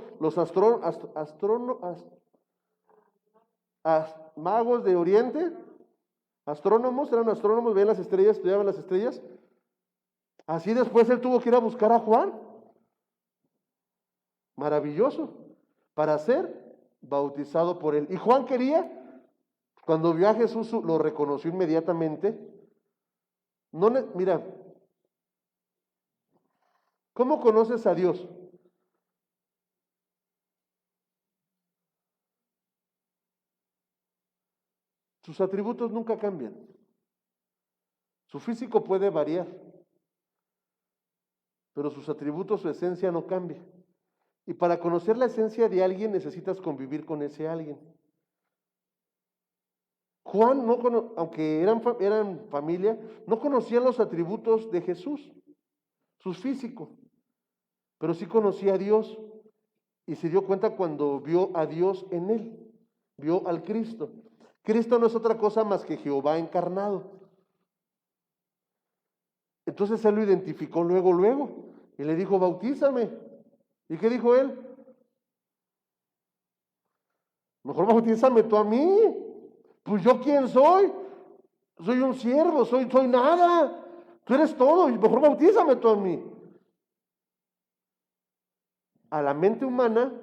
magos de Oriente, astrónomos, eran astrónomos, veían las estrellas, estudiaban las estrellas. Así después él tuvo que ir a buscar a Juan. Maravilloso. Para ser bautizado por él. Y Juan quería, cuando vio a Jesús, lo reconoció inmediatamente. Mira, ¿cómo conoces a Dios? Sus atributos nunca cambian. Su físico puede variar, pero sus atributos, su esencia no cambia. Y para conocer la esencia de alguien necesitas convivir con ese alguien. Juan, aunque eran familia, no conocía los atributos de Jesús, su físico, pero sí conocía a Dios y se dio cuenta cuando vio a Dios en él, vio al Cristo. Cristo no es otra cosa más que Jehová encarnado. Entonces él lo identificó luego, y le dijo, bautízame. ¿Y qué dijo él? Mejor bautízame tú a mí. Pues yo quién soy. Soy un siervo, soy nada. Tú eres todo, y mejor bautízame tú a mí. A la mente humana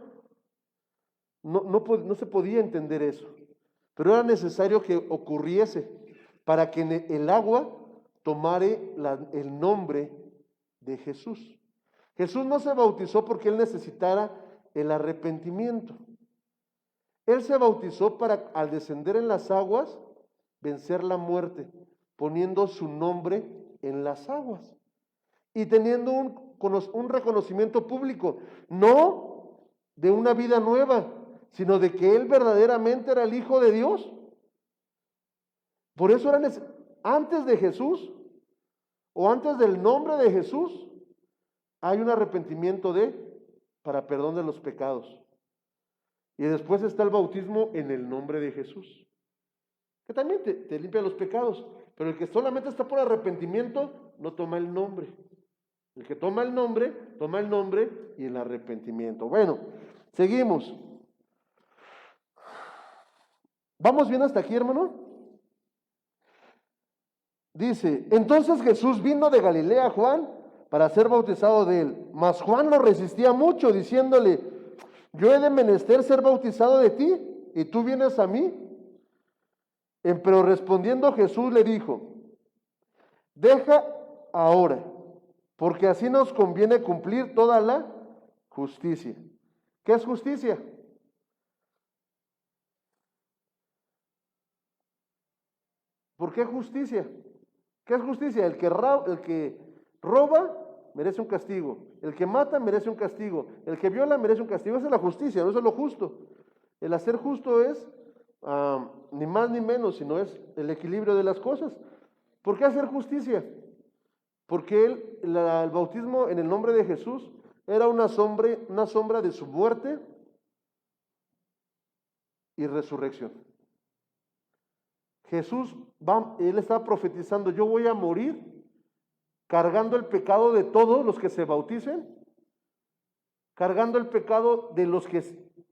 no se podía entender eso, pero era necesario que ocurriese para que el agua tomare el nombre de Jesús. Jesús no se bautizó porque él necesitara el arrepentimiento. Él se bautizó para, al descender en las aguas, vencer la muerte, poniendo su nombre en las aguas y teniendo un reconocimiento público, no de una vida nueva, sino de que él verdaderamente era el Hijo de Dios. Por eso antes de Jesús, o antes del nombre de Jesús, hay un arrepentimiento para perdón de los pecados. Y después está el bautismo en el nombre de Jesús, que también te limpia los pecados. Pero el que solamente está por arrepentimiento, no toma el nombre. El que toma el nombre y el arrepentimiento. Bueno, seguimos. ¿Vamos bien hasta aquí, hermano? Dice, entonces Jesús vino de Galilea a Juan para ser bautizado de él. Mas Juan lo resistía mucho, diciéndole, yo he de menester ser bautizado de ti, y tú vienes a mí. Pero respondiendo Jesús le dijo, deja ahora, porque así nos conviene cumplir toda la justicia. ¿Qué es justicia? ¿Por qué justicia? ¿Qué es justicia? El que roba merece un castigo. El que mata merece un castigo. El que viola merece un castigo. Esa es la justicia, no eso es lo justo. El hacer justo es ni más ni menos, sino es el equilibrio de las cosas. ¿Por qué hacer justicia? Porque el bautismo en el nombre de Jesús era una sombra de su muerte y resurrección. Jesús, él estaba profetizando, yo voy a morir cargando el pecado de todos los que se bauticen, cargando el pecado de los que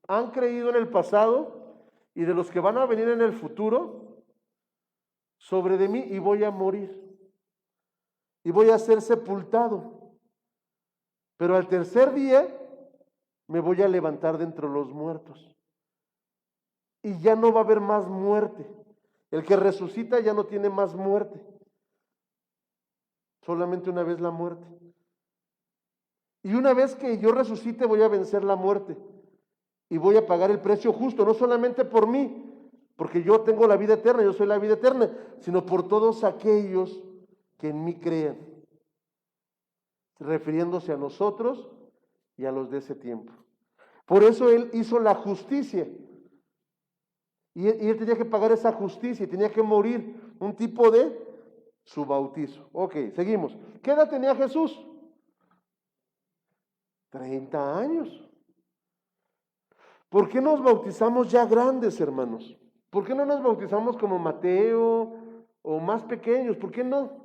han creído en el pasado y de los que van a venir en el futuro, sobre de mí, y voy a morir. Y voy a ser sepultado. Pero al tercer día me voy a levantar de entre los muertos. Y ya no va a haber más muerte. El que resucita ya no tiene más muerte. Solamente una vez la muerte. Y una vez que yo resucite voy a vencer la muerte. Y voy a pagar el precio justo, no solamente por mí, porque yo tengo la vida eterna, yo soy la vida eterna, sino por todos aquellos que en mí crean, refiriéndose a nosotros y a los de ese tiempo. Por eso él hizo la justicia, y él tenía que pagar esa justicia, y tenía que morir, un tipo de su bautizo. Ok, seguimos. ¿Qué edad tenía Jesús? 30 años. ¿Por qué nos bautizamos ya grandes, hermanos? ¿Por qué no nos bautizamos como Mateo o más pequeños? ¿Por qué no?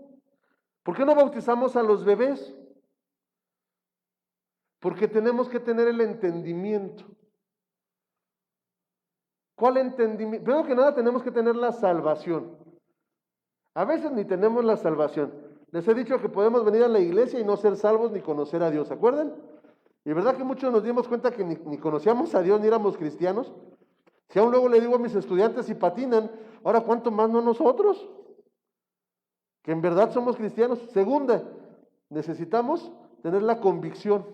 ¿Por qué no bautizamos a los bebés? Porque tenemos que tener el entendimiento. ¿Cuál entendimiento? Primero que nada tenemos que tener la salvación. A veces ni tenemos la salvación. Les he dicho que podemos venir a la iglesia y no ser salvos ni conocer a Dios, ¿se acuerdan? Y verdad que muchos nos dimos cuenta que ni conocíamos a Dios ni éramos cristianos. Si aún luego le digo a mis estudiantes si patinan, ahora cuánto más no nosotros, que en verdad somos cristianos. Segunda, necesitamos tener la convicción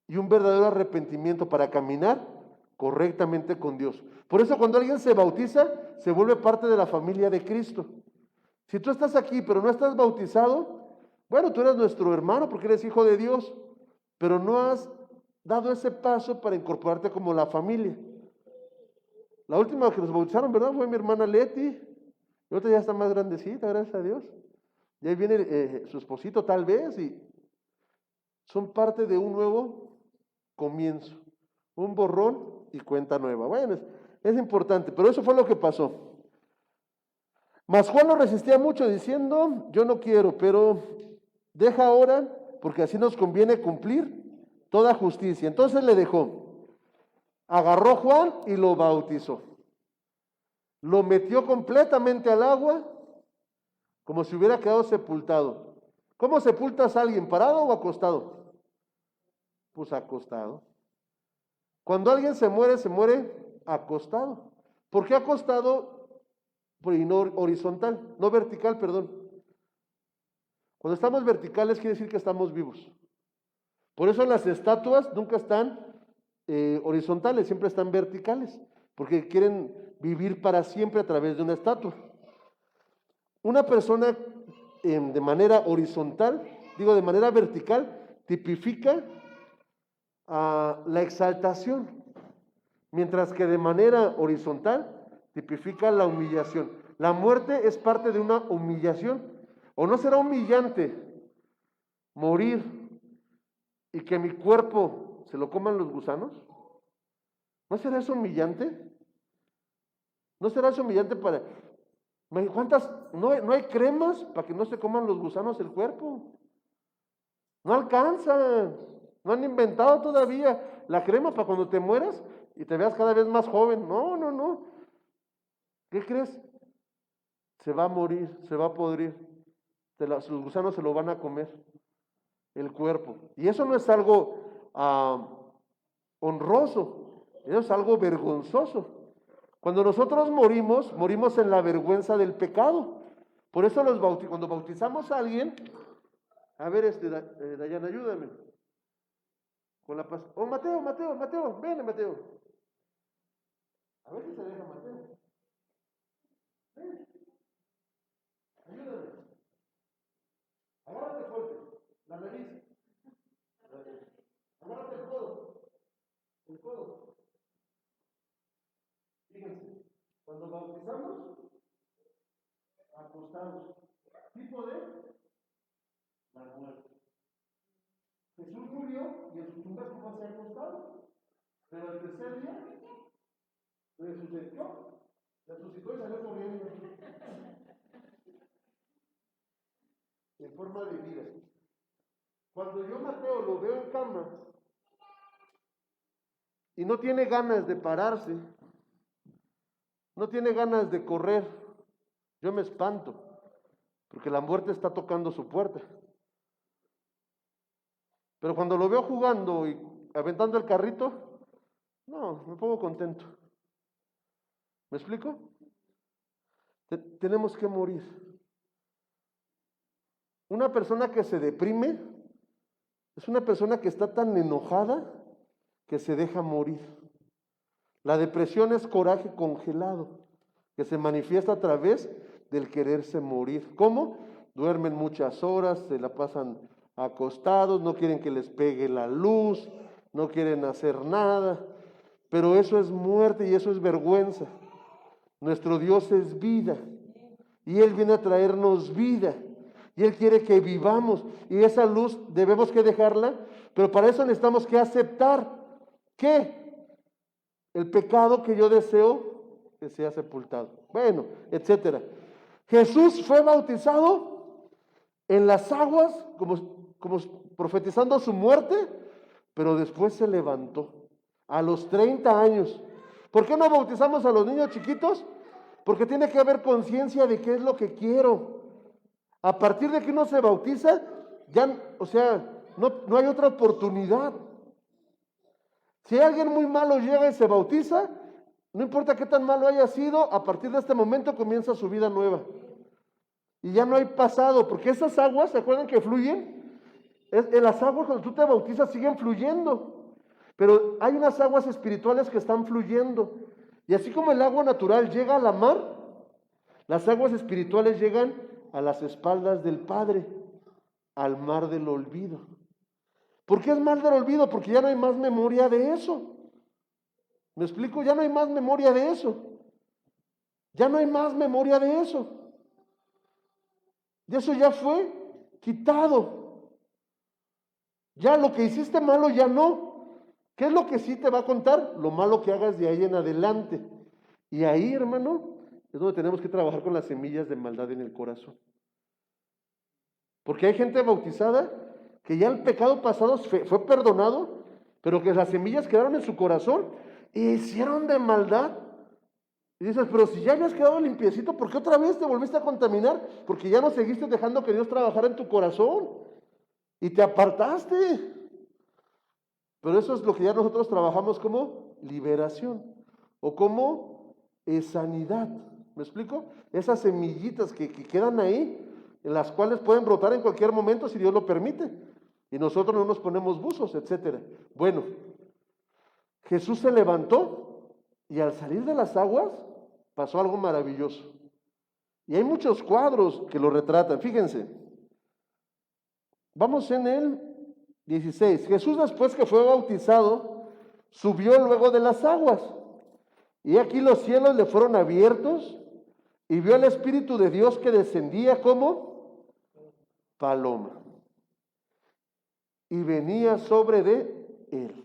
y un verdadero arrepentimiento para caminar correctamente con Dios. Por eso cuando alguien se bautiza, se vuelve parte de la familia de Cristo. Si tú estás aquí pero no estás bautizado, bueno, tú eres nuestro hermano porque eres hijo de Dios, pero no has dado ese paso para incorporarte como la familia. La última que nos bautizaron, ¿verdad? Fue mi hermana Leti. Y otra ya está más grandecita, gracias a Dios. Y ahí viene su esposito tal vez, y son parte de un nuevo comienzo, un borrón y cuenta nueva. Bueno, es importante, pero eso fue lo que pasó. Mas Juan lo resistía mucho diciendo, yo no quiero, pero deja ahora, porque así nos conviene cumplir toda justicia. Entonces le dejó, agarró Juan y lo bautizó. Lo metió completamente al agua, como si hubiera quedado sepultado. ¿Cómo sepultas a alguien, parado o acostado? Pues acostado. Cuando alguien se muere acostado. ¿Por qué acostado? Y no horizontal, no vertical, perdón. Cuando estamos verticales quiere decir que estamos vivos. Por eso las estatuas nunca están horizontales, siempre están verticales, porque quieren vivir para siempre a través de una estatua. Una persona de manera horizontal, digo de manera vertical, tipifica la exaltación, mientras que de manera horizontal tipifica la humillación. La muerte es parte de una humillación. ¿O no será humillante morir y que mi cuerpo se lo coman los gusanos? ¿No será eso humillante? ¿No será eso humillante para... ¿Cuántas? No hay cremas para que no se coman los gusanos el cuerpo. No alcanza. No han inventado todavía la crema para cuando te mueras y te veas cada vez más joven. No. ¿Qué crees? Se va a morir, se va a podrir. Los gusanos se lo van a comer, el cuerpo. Y eso no es algo honroso, eso es algo vergonzoso. Cuando nosotros morimos en la vergüenza del pecado. Por eso cuando bautizamos a alguien, a ver, Dayana, ayúdame. Con la paz. Oh, Mateo, ven, Mateo. A ver si se deja Mateo. Ven, ayúdame. Agárrate fuerte, la nariz. Agárrate el codo. Fíjense, cuando bautizamos, acostados. Tipo de la muerte. Jesús murió y en su tumba estuvo así acostado. Pero al tercer día resucitó y salió corriendo. En forma de vida. Cuando yo, Mateo, lo veo en cama y no tiene ganas de pararse, no tiene ganas de correr, yo me espanto, porque la muerte está tocando su puerta. Pero cuando lo veo jugando y aventando el carrito, no, me pongo contento. ¿Me explico? Tenemos que morir. Una persona que se deprime es una persona que está tan enojada que se deja morir. La depresión es coraje congelado, que se manifiesta a través del quererse morir. ¿Cómo? Duermen muchas horas, se la pasan acostados, no quieren que les pegue la luz, no quieren hacer nada, pero eso es muerte y eso es vergüenza. Nuestro Dios es vida y Él viene a traernos vida y Él quiere que vivamos y esa luz debemos que dejarla, pero para eso necesitamos que aceptar ¿qué? El pecado que yo deseo que sea sepultado. Bueno, etcétera. Jesús fue bautizado en las aguas como profetizando su muerte, pero después se levantó a los 30 años. ¿Por qué no bautizamos a los niños chiquitos? Porque tiene que haber conciencia de qué es lo que quiero. A partir de que uno se bautiza, ya, o sea, no hay otra oportunidad. Si alguien muy malo llega y se bautiza, no importa qué tan malo haya sido, a partir de este momento comienza su vida nueva. Y ya no hay pasado, porque esas aguas, ¿se acuerdan que fluyen? En las aguas cuando tú te bautizas siguen fluyendo, pero hay unas aguas espirituales que están fluyendo. Y así como el agua natural llega a la mar, las aguas espirituales llegan a las espaldas del Padre, al mar del olvido. ¿Por qué es mar del olvido? Porque ya no hay más memoria de eso. ¿Me explico? Ya no hay más memoria de eso. Ya no hay más memoria de eso. Y eso ya fue quitado. Ya lo que hiciste malo ya no. ¿Qué es lo que sí te va a contar? Lo malo que hagas de ahí en adelante. Y ahí, hermano, es donde tenemos que trabajar con las semillas de maldad en el corazón. Porque hay gente bautizada que ya el pecado pasado fue perdonado, pero que las semillas quedaron en su corazón y hicieron de maldad. Y dices, pero si ya habías quedado limpiecito, ¿por qué otra vez te volviste a contaminar? Porque ya no seguiste dejando que Dios trabajara en tu corazón y te apartaste. Pero eso es lo que ya nosotros trabajamos como liberación o como sanidad. ¿Me explico? Esas semillitas que quedan ahí, en las cuales pueden brotar en cualquier momento si Dios lo permite. Y nosotros no nos ponemos buzos, etcétera. Bueno, Jesús se levantó y al salir de las aguas pasó algo maravilloso. Y hay muchos cuadros que lo retratan. Fíjense. Vamos en el 16. Jesús, después que fue bautizado, subió luego de las aguas. Y aquí los cielos le fueron abiertos y vio el Espíritu de Dios que descendía como paloma y venía sobre de él.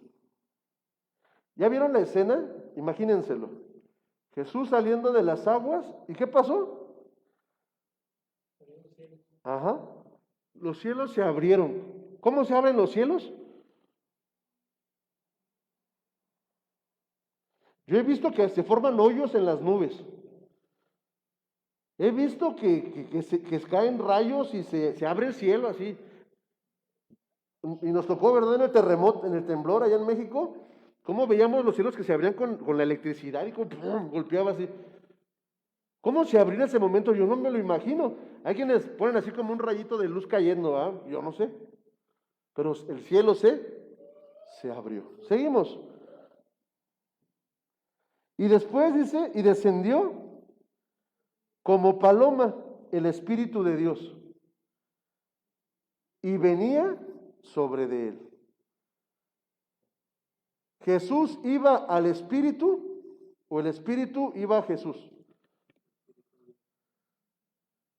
¿Ya vieron la escena? Imagínenselo. Jesús saliendo de las aguas, ¿y qué pasó? Ajá. Los cielos se abrieron. ¿Cómo se abren los cielos? Yo he visto que se forman hoyos en las nubes. He visto que caen rayos y se abre el cielo así. Y nos tocó, ¿verdad? En el terremoto, en el temblor allá en México, cómo veíamos los cielos que se abrían con la electricidad y como golpeaba así. ¿Cómo se abrió en ese momento? Yo no me lo imagino. Hay quienes ponen así como un rayito de luz cayendo, ¿ah? Yo no sé. Pero el cielo se abrió. Seguimos. Y después dice, y descendió como paloma el Espíritu de Dios. Y venía sobre de él. ¿Jesús iba al Espíritu o el Espíritu iba a Jesús?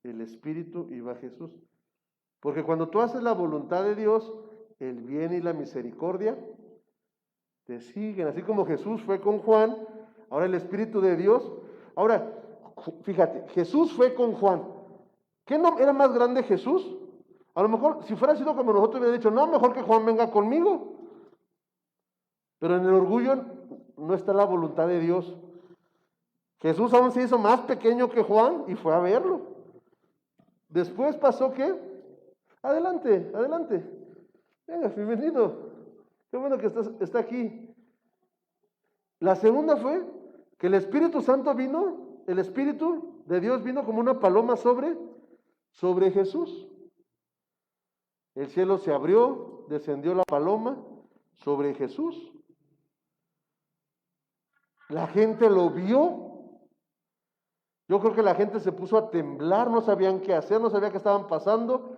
El Espíritu iba a Jesús. Porque cuando tú haces la voluntad de Dios, el bien y la misericordia te siguen. Así como Jesús fue con Juan, ahora el Espíritu de Dios. Ahora, fíjate, Jesús fue con Juan. ¿Qué no era más grande Jesús? A lo mejor, si fuera sido como nosotros, hubiera dicho, no, mejor que Juan venga conmigo. Pero en el orgullo no está la voluntad de Dios. Jesús aún se hizo más pequeño que Juan y fue a verlo. Después pasó ¿qué? Adelante, adelante. Venga, bienvenido. Qué bueno que está aquí. La segunda fue que el Espíritu Santo vino, el Espíritu de Dios vino como una paloma sobre Jesús. El cielo se abrió, descendió la paloma sobre Jesús. La gente lo vio. Yo creo que la gente se puso a temblar, no sabían qué hacer, no sabían qué estaban pasando.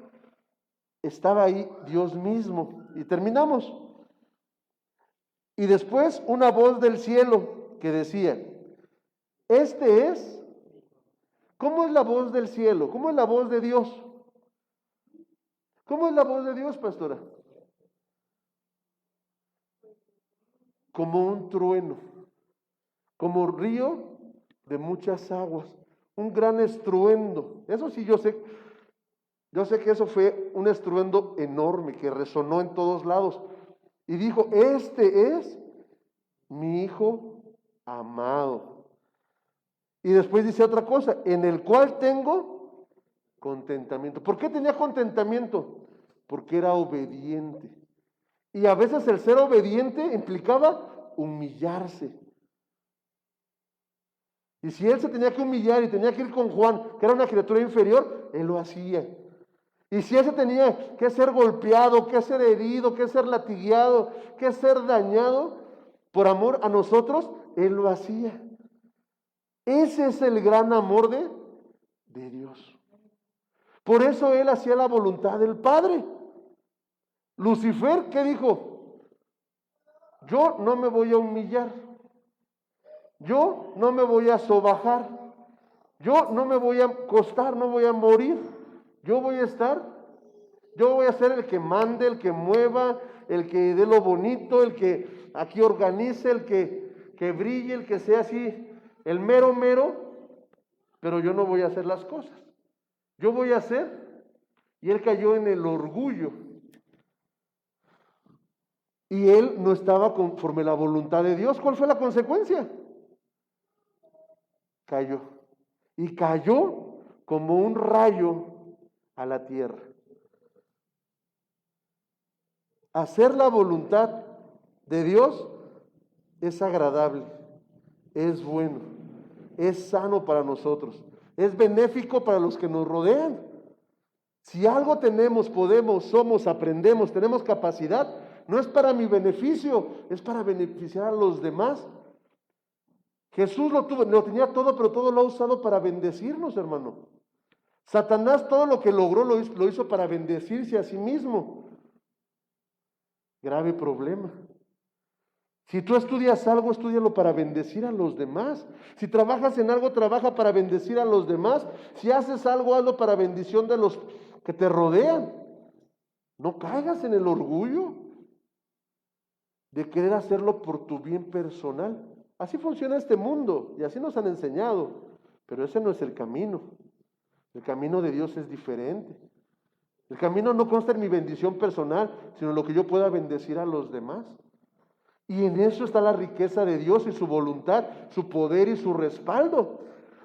Estaba ahí Dios mismo. Y terminamos. Y después una voz del cielo que decía, este es, ¿cómo es la voz del cielo? ¿Cómo es la voz de Dios? ¿Cómo es la voz de Dios, pastora? Como un trueno, como río de muchas aguas, un gran estruendo. Eso sí, yo sé que eso fue un estruendo enorme que resonó en todos lados. Y dijo, este es mi Hijo amado. Y después dice otra cosa, en el cual tengo contentamiento. ¿Por qué tenía contentamiento? Porque era obediente. Y a veces el ser obediente implicaba humillarse. Y si él se tenía que humillar y tenía que ir con Juan, que era una criatura inferior, él lo hacía. Y si él se tenía que ser golpeado, que ser herido, que ser latigueado, que ser dañado, por amor a nosotros, él lo hacía. Ese es el gran amor de Dios. Por eso él hacía la voluntad del Padre. Lucifer, ¿qué dijo? Yo no me voy a humillar. Yo no me voy a sobajar. Yo no me voy a acostar, no voy a morir. Yo voy a ser el que mande, el que mueva, el que dé lo bonito, el que aquí organice, el que brille, el que sea así, el mero mero, pero yo no voy a hacer las cosas. Yo voy a hacer, y él cayó en el orgullo. Y él no estaba conforme a la voluntad de Dios. ¿Cuál fue la consecuencia? Cayó. Y cayó como un rayo a la tierra. Hacer la voluntad de Dios es agradable, es bueno, es sano para nosotros, es benéfico para los que nos rodean. Si algo tenemos, podemos, somos, aprendemos, tenemos capacidad, no es para mi beneficio, es para beneficiar a los demás. Jesús lo tenía todo, pero todo lo ha usado para bendecirnos, hermano. Satanás todo lo que logró lo hizo para bendecirse a sí mismo. Grave problema. Si tú estudias algo, estúdialo para bendecir a los demás. Si trabajas en algo, trabaja para bendecir a los demás. Si haces algo, hazlo para bendición de los que te rodean. No caigas en el orgullo de querer hacerlo por tu bien personal. Así funciona este mundo y así nos han enseñado, pero ese no es el camino. El camino de Dios es diferente. El camino no consta en mi bendición personal, sino en lo que yo pueda bendecir a los demás. Y en eso está la riqueza de Dios y su voluntad, su poder y su respaldo.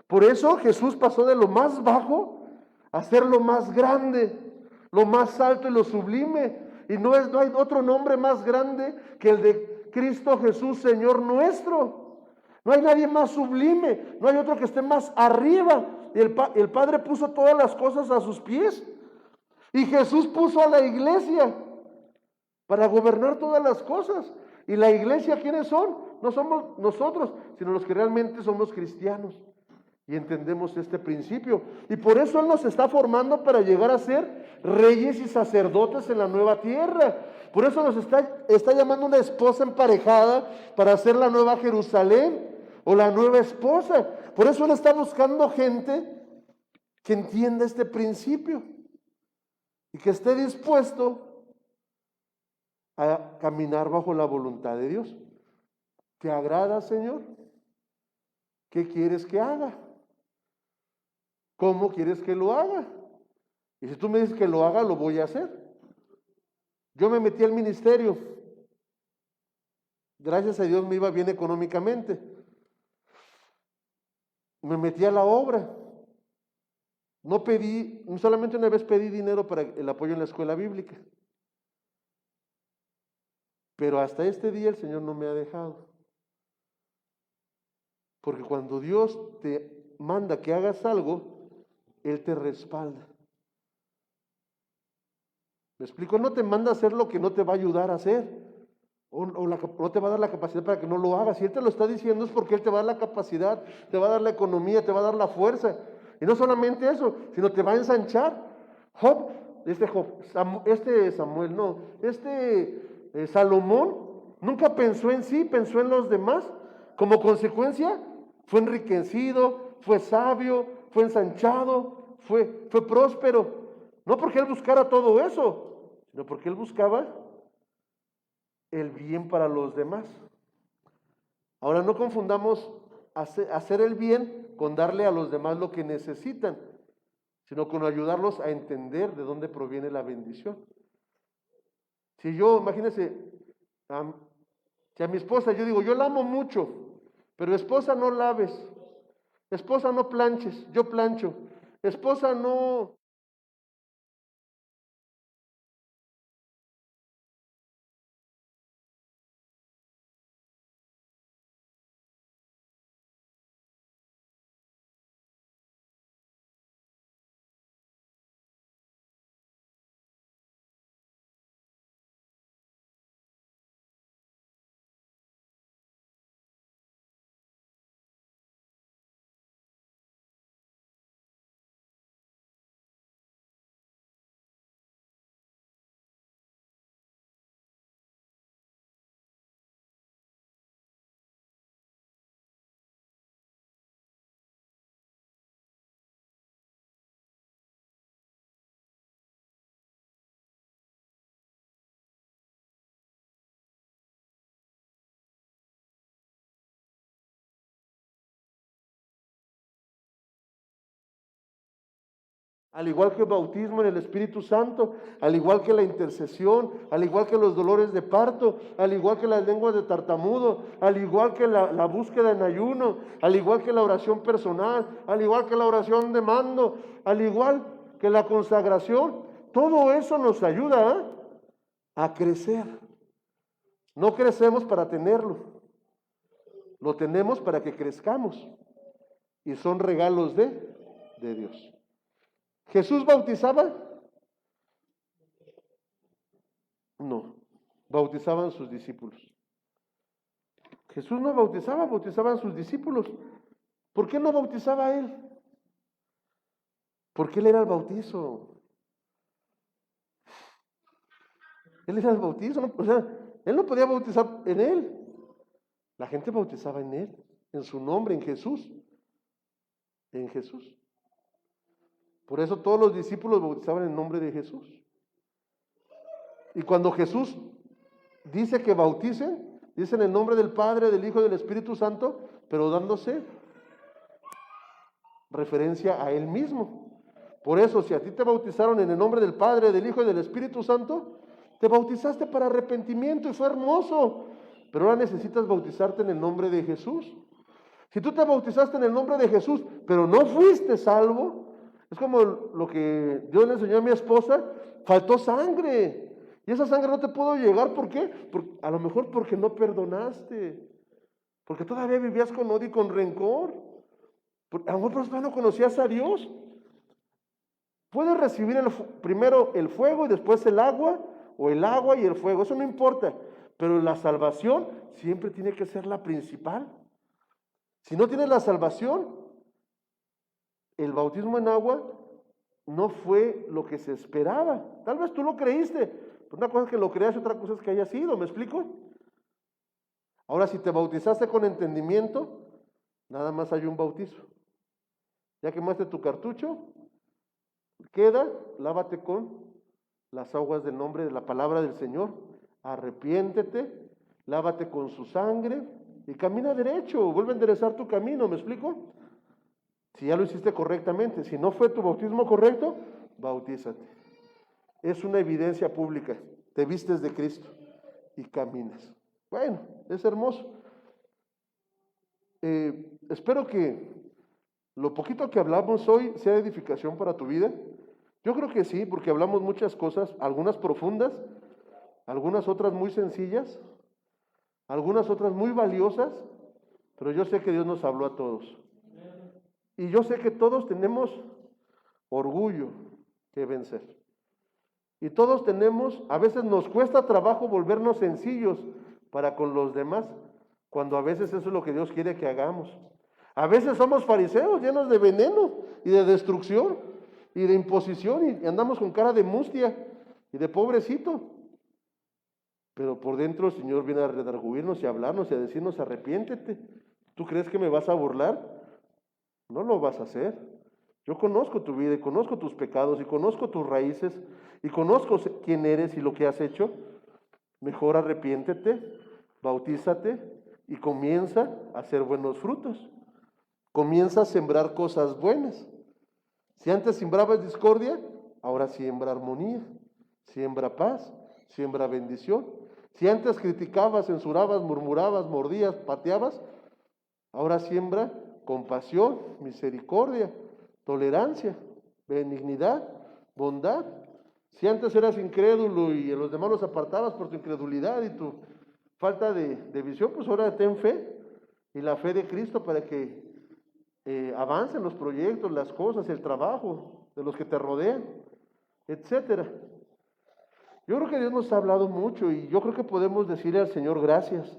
Por eso Jesús pasó de lo más bajo a ser lo más grande, lo más alto y lo sublime. Y no hay otro nombre más grande que el de Cristo Jesús, Señor nuestro. No hay nadie más sublime, no hay otro que esté más arriba. Y el Padre puso todas las cosas a sus pies. Y Jesús puso a la iglesia para gobernar todas las cosas. ¿Y la iglesia quiénes son? No somos nosotros, sino los que realmente somos cristianos. Y entendemos este principio. Y por eso Él nos está formando para llegar a ser reyes y sacerdotes en la nueva tierra. Por eso nos está llamando una esposa emparejada para hacer la nueva Jerusalén o la nueva esposa. Por eso Él está buscando gente que entienda este principio y que esté dispuesto a caminar bajo la voluntad de Dios. ¿Te agrada, Señor? ¿Qué quieres que haga? ¿Cómo quieres que lo haga? Y si tú me dices que lo haga, lo voy a hacer. Yo me metí al ministerio. Gracias a Dios me iba bien económicamente. Me metí a la obra. No pedí, solamente una vez pedí dinero para el apoyo en la escuela bíblica. Pero hasta este día el Señor no me ha dejado. Porque cuando Dios te manda que hagas algo, Él te respalda. ¿Me explico? No te manda a hacer lo que no te va a ayudar a hacer. No te va a dar la capacidad para que no lo hagas. Si Él te lo está diciendo es porque Él te va a dar la capacidad, te va a dar la economía, te va a dar la fuerza. Y no solamente eso, sino te va a ensanchar. Salomón nunca pensó en sí, pensó en los demás. Como consecuencia, fue enriquecido, fue sabio, fue ensanchado, fue próspero. No porque él buscara todo eso, sino porque él buscaba el bien para los demás. Ahora no confundamos hacer el bien con darle a los demás lo que necesitan, sino con ayudarlos a entender de dónde proviene la bendición. Si yo, imagínense, Am- Si a mi esposa yo digo, yo la amo mucho, pero esposa no laves, esposa no planches, yo plancho, esposa no. Al igual que el bautismo en el Espíritu Santo, al igual que la intercesión, al igual que los dolores de parto, al igual que las lenguas de tartamudo, al igual que la búsqueda en ayuno, al igual que la oración personal, al igual que la oración de mando, al igual que la consagración, todo eso nos ayuda a crecer. No crecemos para tenerlo, lo tenemos para que crezcamos y son regalos de Dios. ¿Jesús bautizaba? No, bautizaban sus discípulos. Jesús no bautizaba, bautizaban sus discípulos. ¿Por qué no bautizaba él? Porque él era el bautizo. Él era el bautizo, o sea, él no podía bautizar en él. La gente bautizaba en él, en su nombre, en Jesús. En Jesús. Por eso todos los discípulos bautizaban en nombre de Jesús. Y cuando Jesús dice que bauticen, dicen en nombre del Padre, del Hijo y del Espíritu Santo, pero dándose referencia a Él mismo. Por eso, si a ti te bautizaron en el nombre del Padre, del Hijo y del Espíritu Santo, te bautizaste para arrepentimiento y fue hermoso. Pero ahora necesitas bautizarte en el nombre de Jesús. Si tú te bautizaste en el nombre de Jesús, pero no fuiste salvo, es como lo que Dios le enseñó a mi esposa, faltó sangre. Y esa sangre no te pudo llegar, ¿por qué? A lo mejor porque no perdonaste, porque todavía vivías con odio y con rencor. A lo mejor por eso todavía no conocías a Dios. Puedes recibir primero el fuego y después el agua, o el agua y el fuego, eso no importa. Pero la salvación siempre tiene que ser la principal. Si no tienes la salvación, el bautismo en agua no fue lo que se esperaba. Tal vez tú lo creíste, pero una cosa es que lo creas y otra cosa es que haya sido, ¿me explico? Ahora, si te bautizaste con entendimiento, nada más hay un bautizo. Ya quemaste tu cartucho, queda, lávate con las aguas del nombre de la palabra del Señor, arrepiéntete, lávate con su sangre y camina derecho, vuelve a enderezar tu camino, ¿me explico? Si ya lo hiciste correctamente, si no fue tu bautismo correcto, bautízate. Es una evidencia pública, te vistes de Cristo y caminas. Bueno, es hermoso. Espero que lo poquito que hablamos hoy sea de edificación para tu vida. Yo creo que sí, porque hablamos muchas cosas, algunas profundas, algunas otras muy sencillas, algunas otras muy valiosas, pero yo sé que Dios nos habló a todos. Y yo sé que todos tenemos orgullo que vencer. Y todos tenemos, a veces nos cuesta trabajo volvernos sencillos para con los demás, cuando a veces eso es lo que Dios quiere que hagamos. A veces somos fariseos llenos de veneno y de destrucción y de imposición y andamos con cara de mustia y de pobrecito. Pero por dentro el Señor viene a redarguirnos y a hablarnos y a decirnos, arrepiéntete. ¿Tú crees que me vas a burlar? No lo vas a hacer. Yo conozco tu vida y conozco tus pecados y conozco tus raíces y conozco quién eres y lo que has hecho. Mejor arrepiéntete, bautízate y comienza a hacer buenos frutos. Comienza a sembrar cosas buenas. Si antes sembrabas discordia, ahora siembra armonía, siembra paz, siembra bendición. Si antes criticabas, censurabas, murmurabas, mordías, pateabas, ahora siembra compasión, misericordia, tolerancia, benignidad, bondad. Si antes eras incrédulo y a los demás los apartabas por tu incredulidad y tu falta de visión, pues ahora ten fe y la fe de Cristo para que avancen los proyectos, las cosas, el trabajo de los que te rodean, etcétera. Yo creo que Dios nos ha hablado mucho y yo creo que podemos decirle al Señor gracias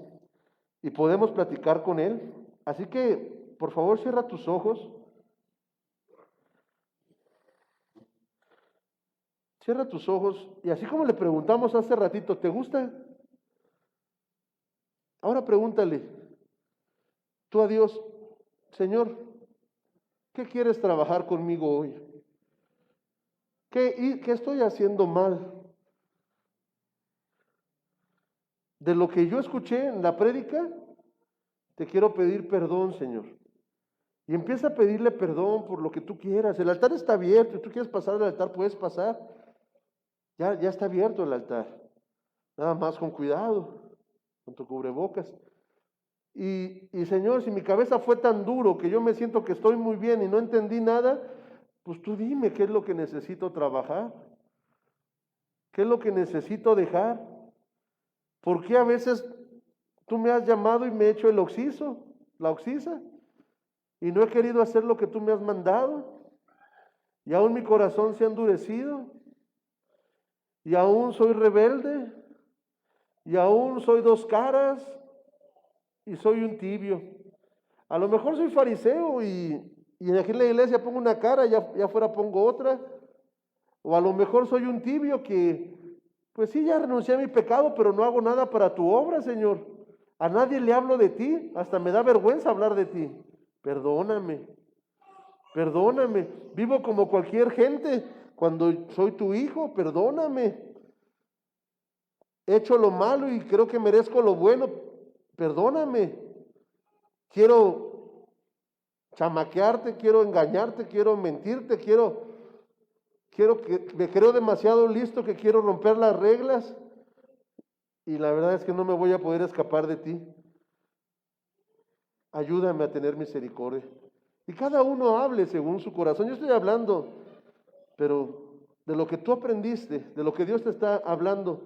y podemos platicar con Él. Así que, por favor, cierra tus ojos. Cierra tus ojos y así como le preguntamos hace ratito, ¿te gusta? Ahora pregúntale tú a Dios, Señor, ¿qué quieres trabajar conmigo hoy? ¿Qué estoy haciendo mal? De lo que yo escuché en la prédica, te quiero pedir perdón, Señor. Y empieza a pedirle perdón por lo que tú quieras. El altar está abierto. Si tú quieres pasar al altar, puedes pasar. Ya está abierto el altar. Nada más con cuidado, con tu cubrebocas. Y Señor, si mi cabeza fue tan duro que yo me siento que estoy muy bien y no entendí nada, pues tú dime qué es lo que necesito trabajar. ¿Qué es lo que necesito dejar? ¿Por qué a veces tú me has llamado y me he hecho el oxiso, la oxisa, y no he querido hacer lo que tú me has mandado? Y aún mi corazón se ha endurecido, y aún soy rebelde, y aún soy dos caras, y soy un tibio. A lo mejor soy fariseo y aquí en la iglesia pongo una cara y ya afuera pongo otra. O a lo mejor soy un tibio que, pues sí, ya renuncié a mi pecado, pero no hago nada para tu obra, Señor. A nadie le hablo de ti, hasta me da vergüenza hablar de ti. Perdóname, perdóname. Vivo como cualquier gente cuando soy tu hijo, perdóname. He hecho lo malo y creo que merezco lo bueno, perdóname. Quiero chamaquearte, quiero engañarte, quiero mentirte, quiero que me creo demasiado listo, que quiero romper las reglas y la verdad es que no me voy a poder escapar de ti. Ayúdame a tener misericordia. Y cada uno hable según su corazón. Yo estoy hablando, pero de lo que tú aprendiste, de lo que Dios te está hablando,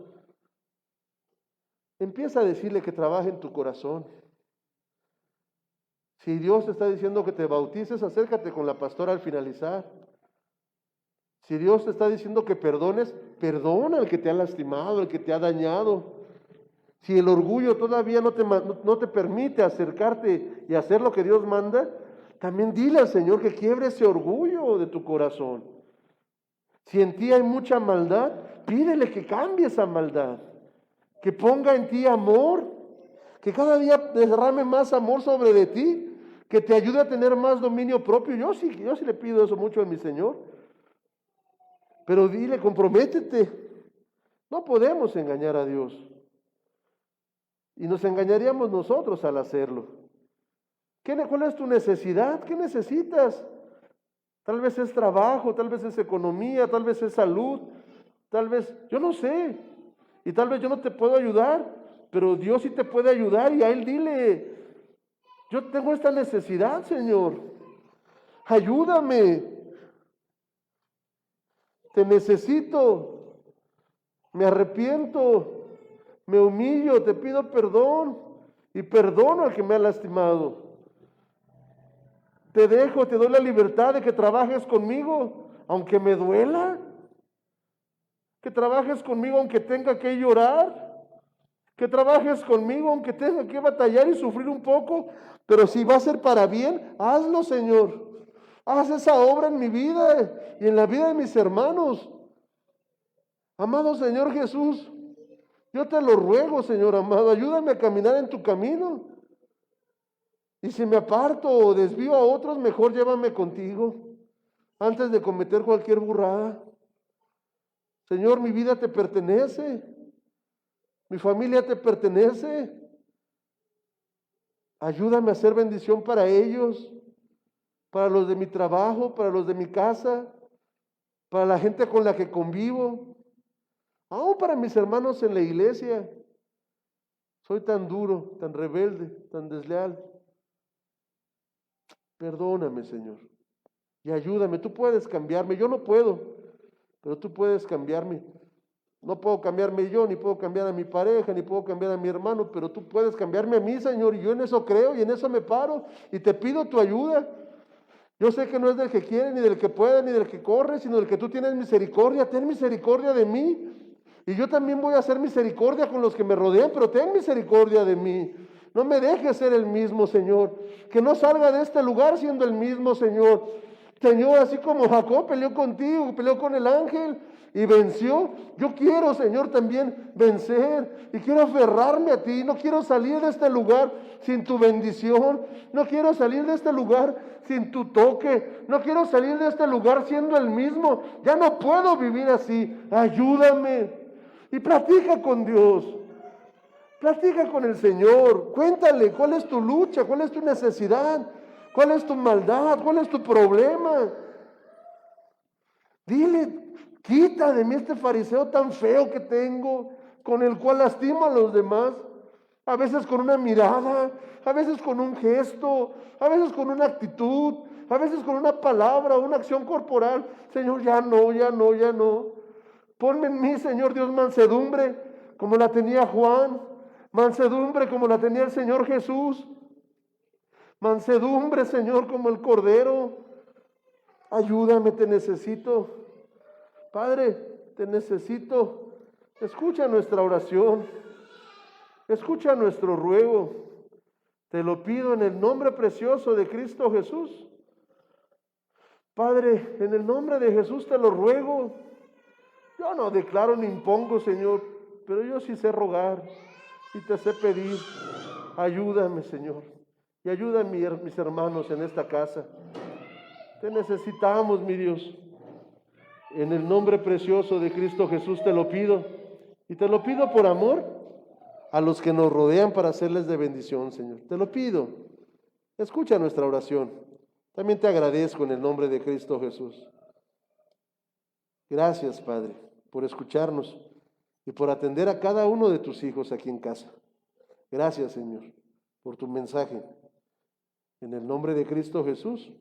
empieza a decirle que trabaje en tu corazón. Si Dios te está diciendo que te bautices, acércate con la pastora al finalizar. Si Dios te está diciendo que perdones, perdona al que te ha lastimado, al que te ha dañado. Si el orgullo todavía no te permite acercarte y hacer lo que Dios manda, también dile al Señor que quiebre ese orgullo de tu corazón. Si en ti hay mucha maldad, pídele que cambie esa maldad, que ponga en ti amor, que cada día derrame más amor sobre de ti, que te ayude a tener más dominio propio. Yo sí le pido eso mucho a mi Señor. Pero dile, comprométete. No podemos engañar a Dios. Y nos engañaríamos nosotros al hacerlo. ¿Cuál es tu necesidad? ¿Qué necesitas? Tal vez es trabajo, tal vez es economía, tal vez es salud, tal vez, yo no sé. Y tal vez yo no te puedo ayudar, pero Dios sí te puede ayudar y a Él dile, yo tengo esta necesidad, Señor. Ayúdame. Te necesito. Me arrepiento. Me humillo, te pido perdón y perdono al que me ha lastimado. Te dejo, te doy la libertad de que trabajes conmigo, aunque me duela. Que trabajes conmigo aunque tenga que llorar. Que trabajes conmigo aunque tenga que batallar y sufrir un poco. Pero si va a ser para bien, hazlo, Señor. Haz esa obra en mi vida y en la vida de mis hermanos. Amado Señor Jesús, yo te lo ruego, Señor amado, ayúdame a caminar en tu camino. Y si me aparto o desvío a otros, mejor llévame contigo antes de cometer cualquier burrada. Señor, mi vida te pertenece, mi familia te pertenece. Ayúdame a ser bendición para ellos, para los de mi trabajo, para los de mi casa, para la gente con la que convivo, aún para mis hermanos en la iglesia. Soy tan duro, tan rebelde, tan desleal. Perdóname, Señor, y ayúdame. Tú puedes cambiarme, yo no puedo, pero tú puedes cambiarme. No puedo cambiarme yo, ni puedo cambiar a mi pareja, ni puedo cambiar a mi hermano, pero tú puedes cambiarme a mí, Señor, y yo en eso creo y en eso me paro y te pido tu ayuda. Yo sé que no es del que quiere, ni del que puede, ni del que corre, sino del que tú tienes misericordia. Ten misericordia de mí. Y yo también voy a hacer misericordia con los que me rodean, pero ten misericordia de mí. No me dejes ser el mismo, Señor. Que no salga de este lugar siendo el mismo, Señor. Señor, así como Jacob peleó contigo, peleó con el ángel y venció. Yo quiero, Señor, también vencer y quiero aferrarme a ti. No quiero salir de este lugar sin tu bendición. No quiero salir de este lugar sin tu toque. No quiero salir de este lugar siendo el mismo. Ya no puedo vivir así. Ayúdame. Y platica con Dios. Platica con el Señor. Cuéntale cuál es tu lucha, cuál es tu necesidad, cuál es tu maldad, cuál es tu problema. Dile, quita de mí este fariseo tan feo que tengo, con el cual lastimo a los demás. A veces con una mirada, a veces con un gesto, a veces con una actitud, a veces con una palabra, una acción corporal. Señor, ya no, ya no, ya no. Ponme en mí, Señor Dios, mansedumbre, como la tenía Juan. Mansedumbre como la tenía el Señor Jesús. Mansedumbre, Señor, como el Cordero. Ayúdame, te necesito. Padre, te necesito. Escucha nuestra oración. Escucha nuestro ruego. Te lo pido en el nombre precioso de Cristo Jesús. Padre, en el nombre de Jesús te lo ruego. Yo no declaro ni impongo, Señor, pero yo sí sé rogar y te sé pedir. Ayúdame, Señor, y ayuda a mis hermanos en esta casa. Te necesitamos, mi Dios. En el nombre precioso de Cristo Jesús te lo pido. Y te lo pido por amor a los que nos rodean para hacerles de bendición, Señor. Te lo pido. Escucha nuestra oración. También te agradezco en el nombre de Cristo Jesús. Gracias, Padre, por escucharnos y por atender a cada uno de tus hijos aquí en casa. Gracias, Señor, por tu mensaje. En el nombre de Cristo Jesús.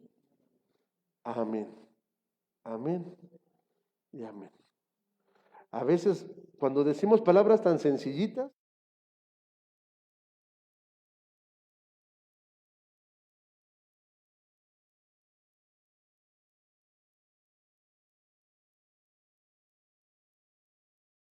Amén. Amén y amén. A veces, cuando decimos palabras tan sencillitas,